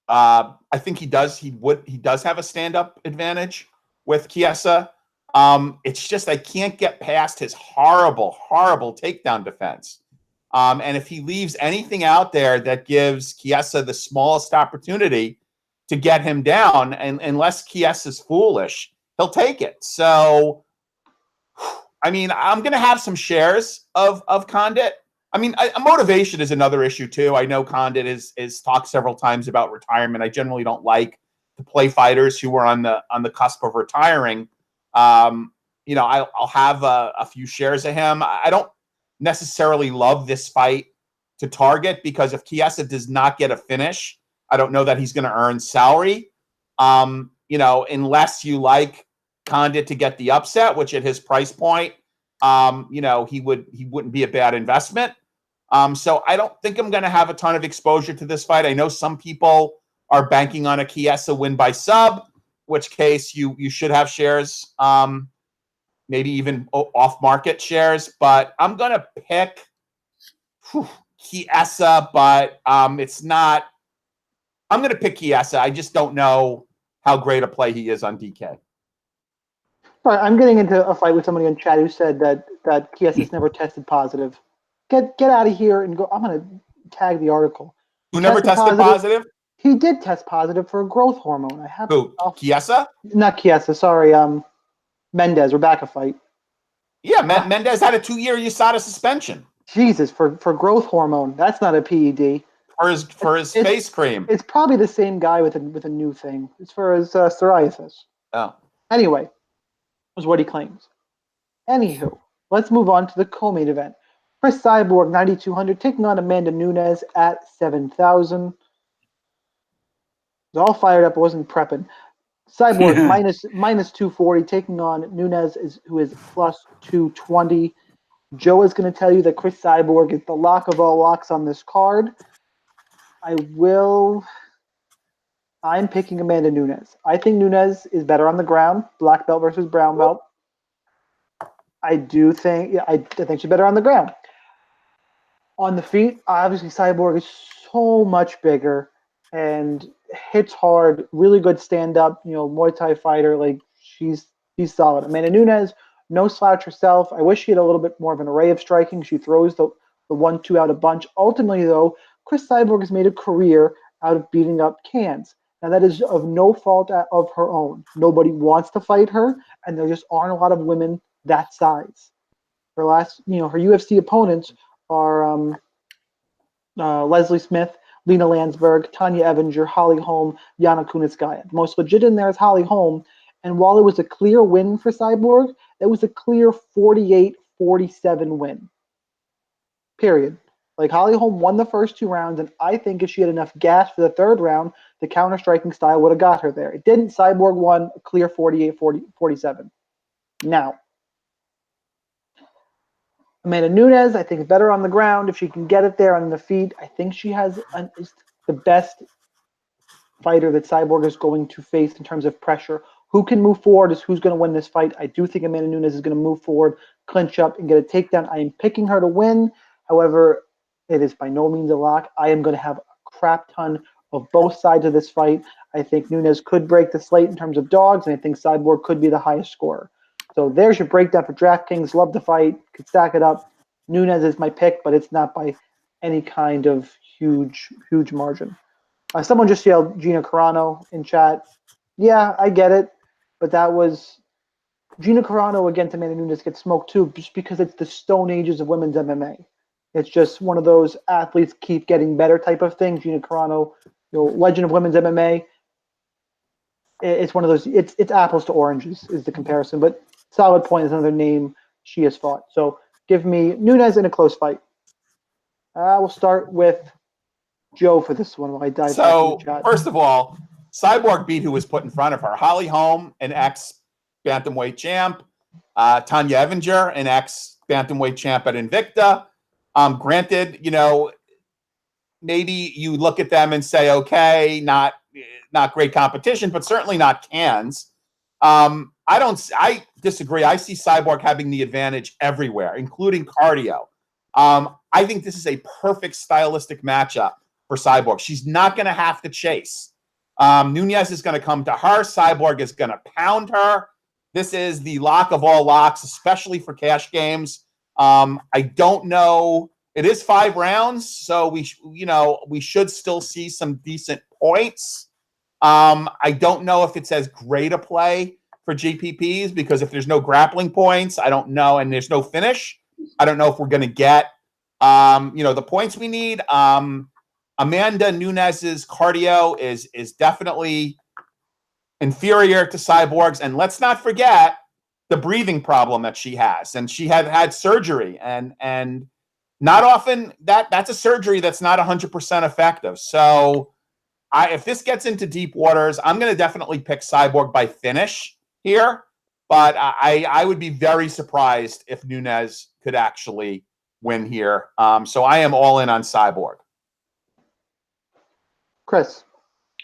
I think he does have a stand-up advantage with Chiesa. It's just I can't get past his horrible takedown defense. And if he leaves anything out there that gives Chiesa the smallest opportunity to get him down, and unless Chiesa's foolish, he'll take it. So, I mean, I'm going to have some shares of Condit. I mean, motivation is another issue too. I know Condit is talked several times about retirement. I generally don't like to play fighters who are on the cusp of retiring. I'll have a few shares of him. I don't necessarily love this fight to target because if Chiesa does not get a finish, I don't know that he's going to earn salary. Unless you like Condit to get the upset, which at his price point, he wouldn't be a bad investment. So I don't think I'm going to have a ton of exposure to this fight. I know some people are banking on a Chiesa win by sub, which case you should have shares, maybe even off-market shares. But I'm going to pick Chiesa, but it's not. I'm going to pick Chiesa. I just don't know how great a play he is on DK. All right, I'm getting into a fight with somebody in chat who said that Chiesa's never tested positive. Get out of here and go. I'm going to tag the article. Who never tested positive? He did test positive for a growth hormone. I have Who? Chiesa? Not Chiesa. Sorry, Mendes. We're back a fight. Yeah, Mendes had a 2-year USADA suspension. Jesus, for growth hormone. That's not a PED. For his face cream. It's probably the same guy with a new thing. It's for his psoriasis. Oh. Anyway, was what he claims. Anywho, let's move on to the co-main event. Cris Cyborg, 9,200, taking on Amanda Nunes at 7,000. was all fired up. I wasn't prepping. Cyborg minus 240 taking on Nunes, who is plus 220. Joe is going to tell you that Cris Cyborg is the lock of all locks on this card. I'm picking Amanda Nunes. I think Nunes is better on the ground, black belt versus brown belt. I think she's better on the ground. On the feet, obviously Cyborg is so much bigger and hits hard, really good stand-up, Muay Thai fighter. Like she's solid. Amanda Nunes, no slouch herself. I wish she had a little bit more of an array of striking. She throws the 1-2 out a bunch. Ultimately, though, Cris Cyborg has made a career out of beating up cans. Now, that is of no fault of her own. Nobody wants to fight her, and there just aren't a lot of women that size. Her UFC opponents are Leslie Smith, Lena Landsberg, Tanya Evinger, Holly Holm, Yana Kunitskaya. The most legit in there is Holly Holm, and while it was a clear win for Cyborg, it was a clear 48-47 win. Period. Like, Holly Holm won the first 2 rounds, and I think if she had enough gas for the 3rd round, the counter-striking style would have got her there. It didn't. Cyborg won a clear 48-47. Now, Amanda Nunes, I think, is better on the ground. If she can get it there on the feet, I think she has the best fighter that Cyborg is going to face in terms of pressure. Who can move forward is who's going to win this fight. I do think Amanda Nunes is going to move forward, clinch up, and get a takedown. I am picking her to win. However, it is by no means a lock. I am going to have a crap ton of both sides of this fight. I think Nunes could break the slate in terms of dogs, and I think Cyborg could be the highest scorer. So there's your breakdown for DraftKings. Love the fight. Could stack it up. Nunes is my pick, but it's not by any kind of huge margin. Someone just yelled Gina Carano in chat. Yeah, I get it, but that was Gina Carano against Amanda Nunes gets smoked too, just because it's the stone ages of women's MMA. It's just one of those athletes keep getting better type of thing. Gina Carano, legend of women's MMA. It's one of those. It's apples to oranges is the comparison, but solid point is another name she has fought. So give me Nunes in a close fight. We'll start with Joe for this one while I dive back into the chat. First of all, Cyborg beat who was put in front of her. Holly Holm, an ex-bantamweight champ. Tanya Evinger, an ex-bantamweight champ at Invicta. Granted, maybe you look at them and say, okay, not great competition, but certainly not cans. I disagree. I see Cyborg having the advantage everywhere, including cardio. I think this is a perfect stylistic matchup for Cyborg. She's not going to have to chase. Nunes is going to come to her. Cyborg is going to pound her. This is the lock of all locks, especially for cash games. I don't know. It is 5 rounds, so we should still see some decent points. I don't know if it's as great a play for GPPs because if there's no grappling points, I don't know, and there's no finish, I don't know if we're going to get the points we need. Amanda Nunes's cardio is definitely inferior to Cyborg's, and let's not forget the breathing problem that she has, and she had surgery, and not often that's a surgery that's not 100% effective. So if this gets into deep waters, I'm going to definitely pick Cyborg by finish here, but I would be very surprised if Nunes could actually win here. So I am all in on Cyborg. Chris.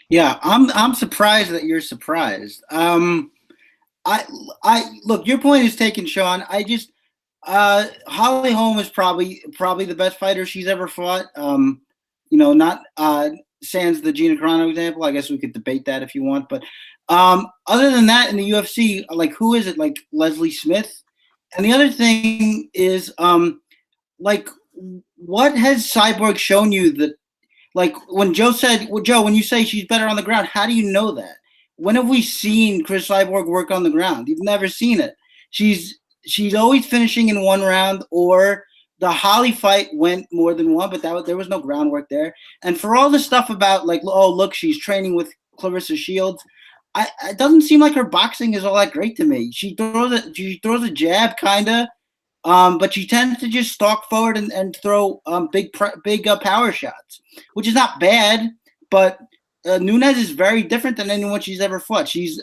Yeah, I'm surprised that you're surprised. I look, your point is taken, Shaun. I just Holly Holm is probably the best fighter she's ever fought. Not sans the Gina Carano example. I guess we could debate that if you want, but other than that, in the UFC, like, who is it? Like Leslie Smith. And the other thing is, what has Cyborg shown you that? Like when Joe, when you say she's better on the ground, how do you know that? When have we seen Cris Cyborg work on the ground? You've never seen it. She's always finishing in 1 round, or the Holly fight went more than 1, but there was no groundwork there. And for all the stuff about like, oh look, she's training with Clarissa Shields, it doesn't seem like her boxing is all that great to me. She throws a jab kinda. But she tends to just stalk forward and throw big power shots, which is not bad. But Nunes is very different than anyone she's ever fought. She's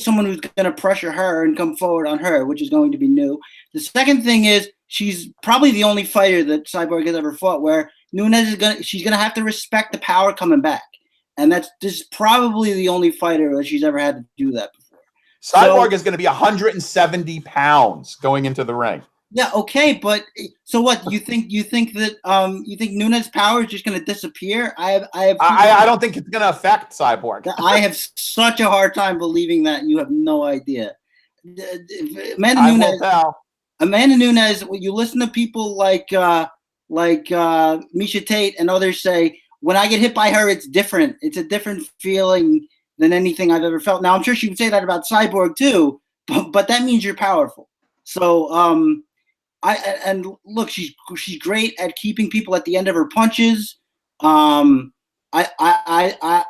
someone who's going to pressure her and come forward on her, which is going to be new. The second thing is she's probably the only fighter that Cyborg has ever fought where Nunes she's going to have to respect the power coming back. And this is probably the only fighter that she's ever had to do that before. Cyborg is going to be 170 pounds going into the ring. Yeah, okay, but so what? You think that you think Nunes' power is just going to disappear? I don't think it's going to affect Cyborg. I have such a hard time believing that. You have no idea. Amanda Nunes. When you listen to people like Misha Tate and others say, when I get hit by her, it's different. It's a different feeling than anything I've ever felt. Now I'm sure she would say that about Cyborg too, but that means you're powerful. So and look, she's great at keeping people at the end of her punches. I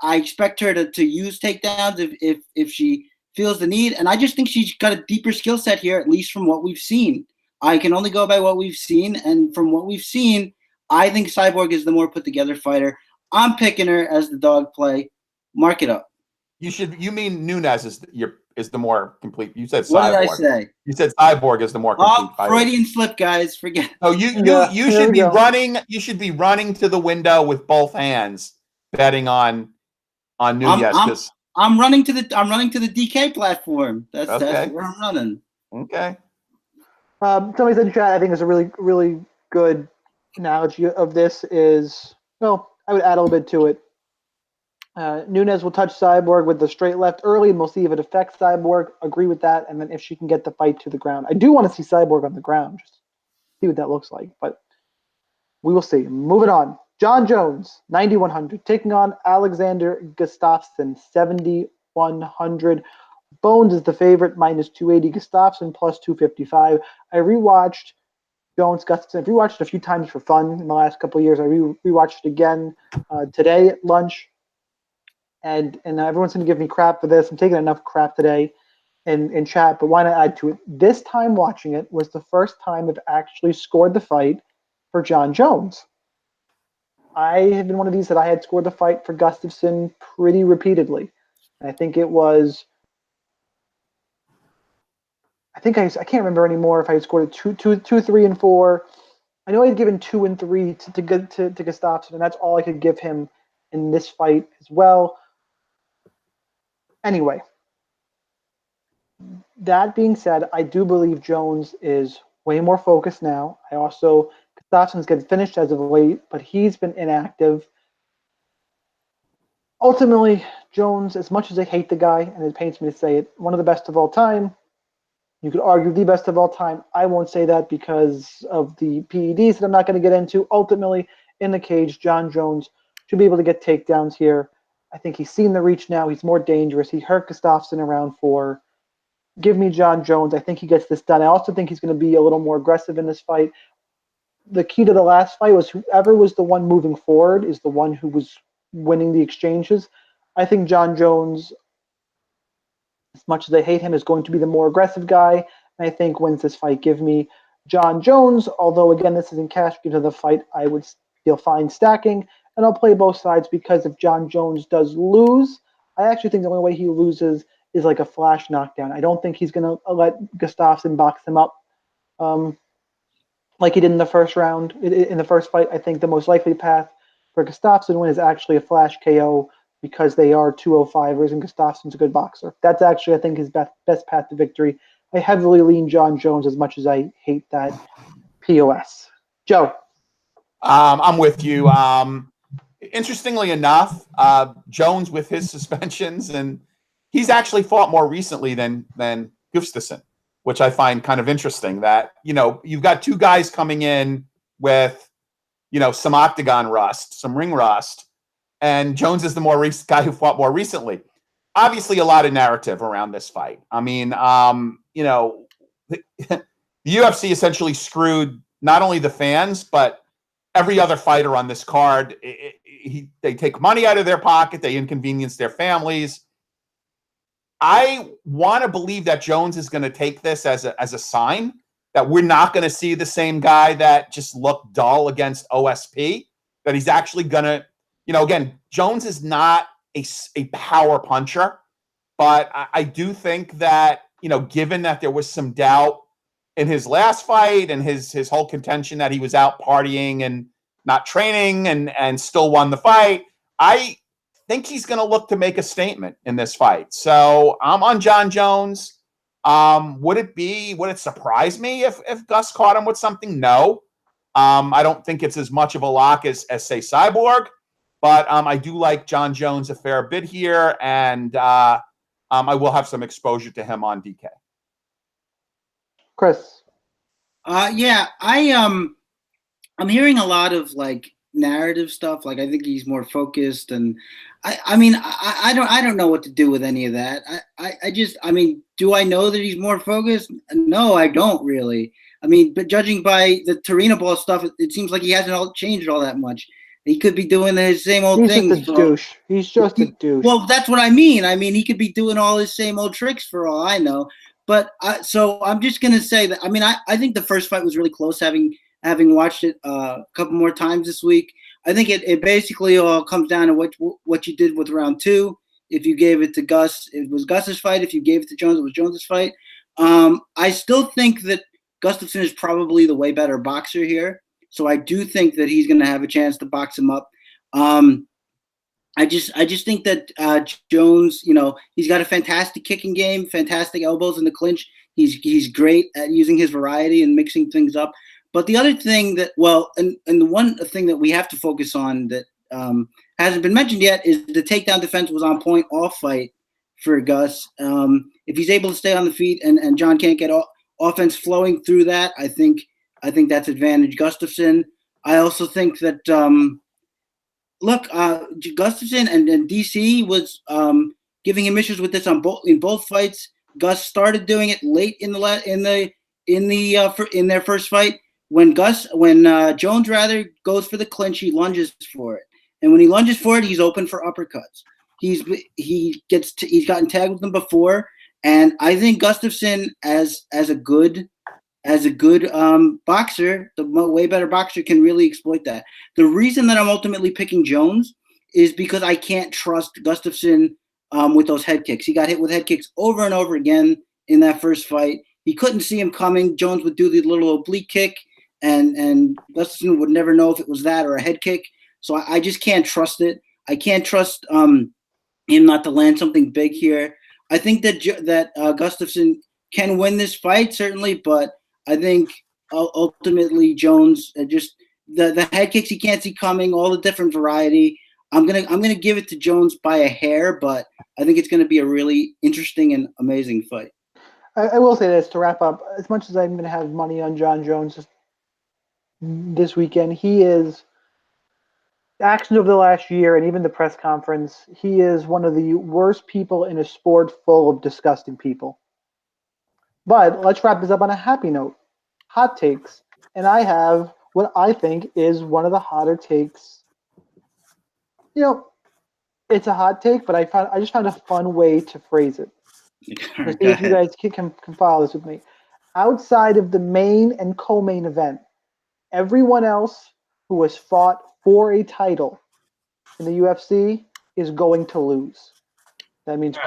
expect her to use takedowns if she feels the need, and I just think she's got a deeper skill set here, at least from what we've seen. I can only go by what we've seen, and from what we've seen, I think Cyborg is the more put together fighter. I'm picking her as the dog play. Mark it up. You mean Nunes is the more complete. You said Cyborg. What did I say? You said Cyborg is the more complete fighter. Freudian slip, guys. Forget. Oh, you should be running. You should be running to the window with both hands, betting on Nunes. I'm running to the DK platform. That's where I'm running. Okay. Somebody said in chat, I think is a really, really good analogy of this is, well, I would add a little bit to it. Nunes will touch Cyborg with the straight left early, and we'll see if it affects Cyborg. Agree with that, and then if she can get the fight to the ground. I do want to see Cyborg on the ground, just see what that looks like, but we will see. Moving on. John Jones, 9,100, taking on Alexander Gustafsson, 7,100. Bones is the favorite, minus 280. Gustafsson, plus 255. I rewatched Jones Gustafsson. I've rewatched it a few times for fun in the last couple of years. I rewatched it again today at lunch. And everyone's going to give me crap for this. I'm taking enough crap today in chat, but why not add to it? This time watching it was the first time I've actually scored the fight for John Jones. I have been one of these that I had scored the fight for Gustafsson pretty repeatedly. And I think it was, I can't remember anymore if I had scored it 2, 3, and 4. I know I had given 2 and 3 to Gustafsson, and that's all I could give him in this fight as well. Anyway, that being said, I do believe Jones is way more focused now. Gustafsson's getting finished as of late, but he's been inactive. Ultimately, Jones, as much as I hate the guy, and it pains me to say it, one of the best of all time. You could argue the best of all time. I won't say that because of the PEDs that I'm not going to get into. Ultimately, in the cage, John Jones should be able to get takedowns here. I think he's seen the reach now. He's more dangerous. He hurt Gustafsson in round 4. Give me John Jones. I think he gets this done. I also think he's going to be a little more aggressive in this fight. The key to the last fight was whoever was the one moving forward is the one who was winning the exchanges. I think John Jones, as much as I hate him, is going to be the more aggressive guy. And I think wins this fight. Give me John Jones. Although, again, this isn't cash into the fight. I would feel fine stacking. And I'll play both sides because if John Jones does lose, I actually think the only way he loses is like a flash knockdown. I don't think he's going to let Gustafsson box him up like he did in the first round. In the first fight, I think the most likely path for Gustafsson to win is actually a flash KO because they are 205ers and Gustafsson's a good boxer. That's actually, I think, his best path to victory. I heavily lean John Jones as much as I hate that POS. Joe. I'm with you. Interestingly enough, Jones with his suspensions, and he's actually fought more recently than Gustafsson, which I find kind of interesting that, you've got two guys coming in with, some octagon rust, some ring rust, and Jones is the guy who fought more recently. Obviously, a lot of narrative around this fight. I mean, the UFC essentially screwed not only the fans, but every other fighter on this card. They take money out of their pocket. They inconvenience their families. I want to believe that Jones is going to take this as a sign that we're not going to see the same guy that just looked dull against OSP, that he's actually going to, again, Jones is not a power puncher. But I do think that, given that there was some doubt in his last fight and his whole contention that he was out partying and not training and still won the fight, I think he's going to look to make a statement in this fight. So I'm on Jon Jones. Would it surprise me if Gus caught him with something? No. I don't think it's as much of a lock as say Cyborg, but I do like Jon Jones a fair bit here, and I will have some exposure to him on DK. Chris. Yeah, I'm hearing a lot of like narrative stuff. Like, I think he's more focused, and I don't know what to do with any of that. Do I know that he's more focused? No, I don't really. But judging by the Torino ball stuff, it seems like he hasn't changed all that much. He could be doing his same old things. He's just a douche. He's just a douche. Well, that's what I mean. He could be doing all his same old tricks for all I know. But so I'm just gonna say that. I think the first fight was really close. Having watched it a couple more times this week, I think it basically all comes down to what you did with round 2. If you gave it to Gus, it was Gus's fight. If you gave it to Jones, it was Jones's fight. I still think that Gustafsson is probably the way better boxer here. So I do think that he's going to have a chance to box him up. I just think that Jones, he's got a fantastic kicking game, fantastic elbows in the clinch. He's great at using his variety and mixing things up. But the other thing that, and the one thing that we have to focus on that hasn't been mentioned yet is the takedown defense was on point all fight for Gus. If he's able to stay on the feet and John can't get offense flowing through that, I think that's advantage Gustafsson. I also think that Gustafsson and DC was giving him issues with this in both fights. Gus started doing it late in their first fight. When Jones rather goes for the clinch, he lunges for it, and when he lunges for it, he's open for uppercuts. He's gotten tagged with them before, and I think Gustafsson as a good boxer, the way better boxer, can really exploit that. The reason that I'm ultimately picking Jones is because I can't trust Gustafsson with those head kicks. He got hit with head kicks over and over again in that first fight. He couldn't see him coming. Jones would do the little oblique kick, and Gustafsson would never know if it was that or a head kick. So I just can't trust it. I can't trust him not to land something big here. I think that Gustafsson can win this fight, certainly, but I think ultimately Jones, just the head kicks he can't see coming, all the different variety. I'm gonna give it to Jones by a hair, but I think it's gonna be a really interesting and amazing fight. I will say this to wrap up. As much as I'm gonna have money on Jon Jones this weekend, he is actions of the last year and even the press conference. He is one of the worst people in a sport full of disgusting people. But let's wrap this up on a happy note. Hot takes. And I have what I think is one of the hotter takes. It's a hot take, but I just found a fun way to phrase it. To see if you guys can follow this with me. Outside of the main and co-main event, everyone else who has fought for a title in the UFC is going to lose. That means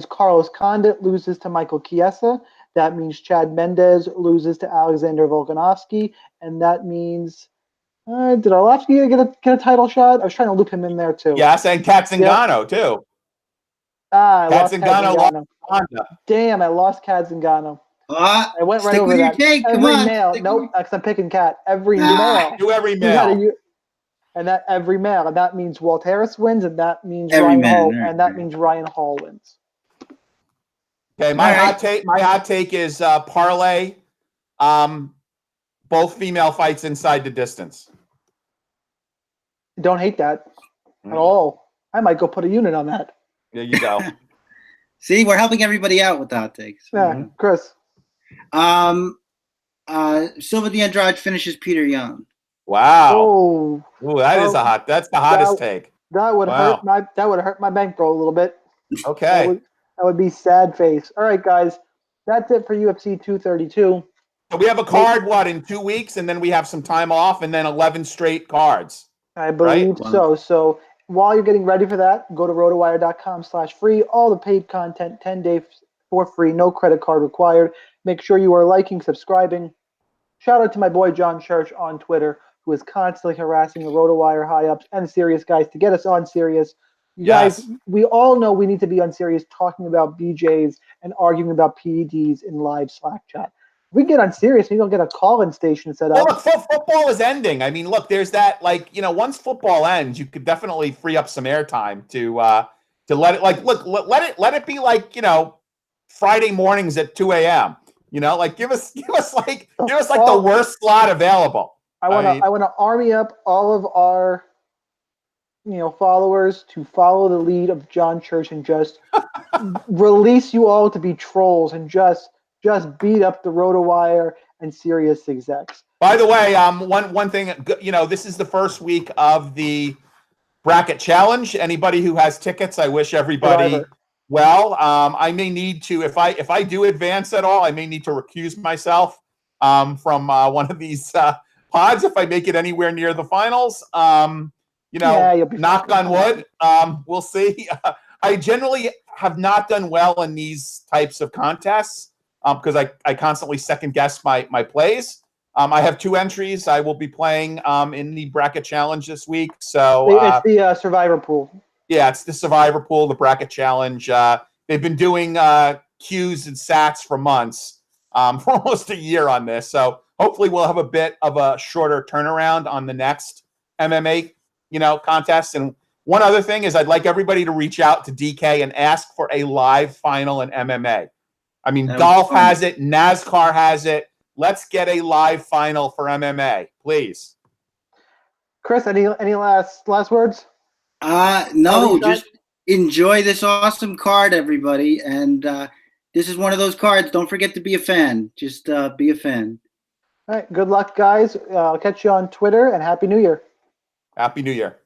Carlos Condit loses to Michael Chiesa. That means Chad Mendes loses to Alexander Volkanovski, and that means did Arlovski get a title shot? I was trying to loop him in there too. Yes, and Zingano too. I lost Zingano. Damn, I lost Zingano. I went right over that. Every male. Nope, because I'm picking Cat. Every male. Do every male. And that every male, and that means Walt Harris wins, and that means means Ryan Hall wins. Okay, my hot take is parlay. Both female fights inside the distance. Don't hate that at all. I might go put a unit on that. There you go. See, we're helping everybody out with the hot takes. Yeah, Chris. Silva the Andrade finishes Peter Young. Wow. That's the hottest take. That would hurt my bankroll a little bit. Okay. That would be sad face. All right, guys. That's it for UFC 232. So we have a card, in 2 weeks, and then we have some time off, and then 11 straight cards. I believe so. So while you're getting ready for that, go to rotowire.com/free. All the paid content, 10 days for free, no credit card required. Make sure you are liking, subscribing. Shout out to my boy John Church on Twitter, who is constantly harassing the RotoWire high-ups and Sirius guys to get us on Sirius. You guys, we all know we need to be on Sirius talking about BJs and arguing about PEDs in live Slack chat. If we get on Sirius, maybe we'll get a call-in station set up. Well, look, football is ending. I mean, look, there's that, like, once football ends, you could definitely free up some airtime to let it, like, look, let it be like, Friday mornings at 2 a.m. Like give us like the worst slot available. I want to army up all of our followers to follow the lead of John Church and just release you all to be trolls and just beat up the RotoWire and Sirius execs. By the way, one thing, this is the first week of the bracket challenge. Anybody who has tickets, I wish everybody well. I may need to, if I do advance at all, I may need to recuse myself from one of these pods if I make it anywhere near the finals. Knock on wood. We'll see. I generally have not done well in these types of contests because I constantly second guess my plays. I have 2 entries. I will be playing in the bracket challenge this week. So it's the survivor pool. Yeah, it's the survivor pool, the bracket challenge. They've been doing Qs and sats for months, for almost a year on this. So hopefully we'll have a bit of a shorter turnaround on the next MMA, contest. And one other thing is I'd like everybody to reach out to DK and ask for a live final in MMA. I mean, golf has it, NASCAR has it. Let's get a live final for MMA, please. Chris, any last words? No, just enjoy this awesome card, everybody. And this is one of those cards. Don't forget to be a fan. Just be a fan. All right. Good luck, guys. I'll catch you on Twitter, and Happy New Year. Happy New Year.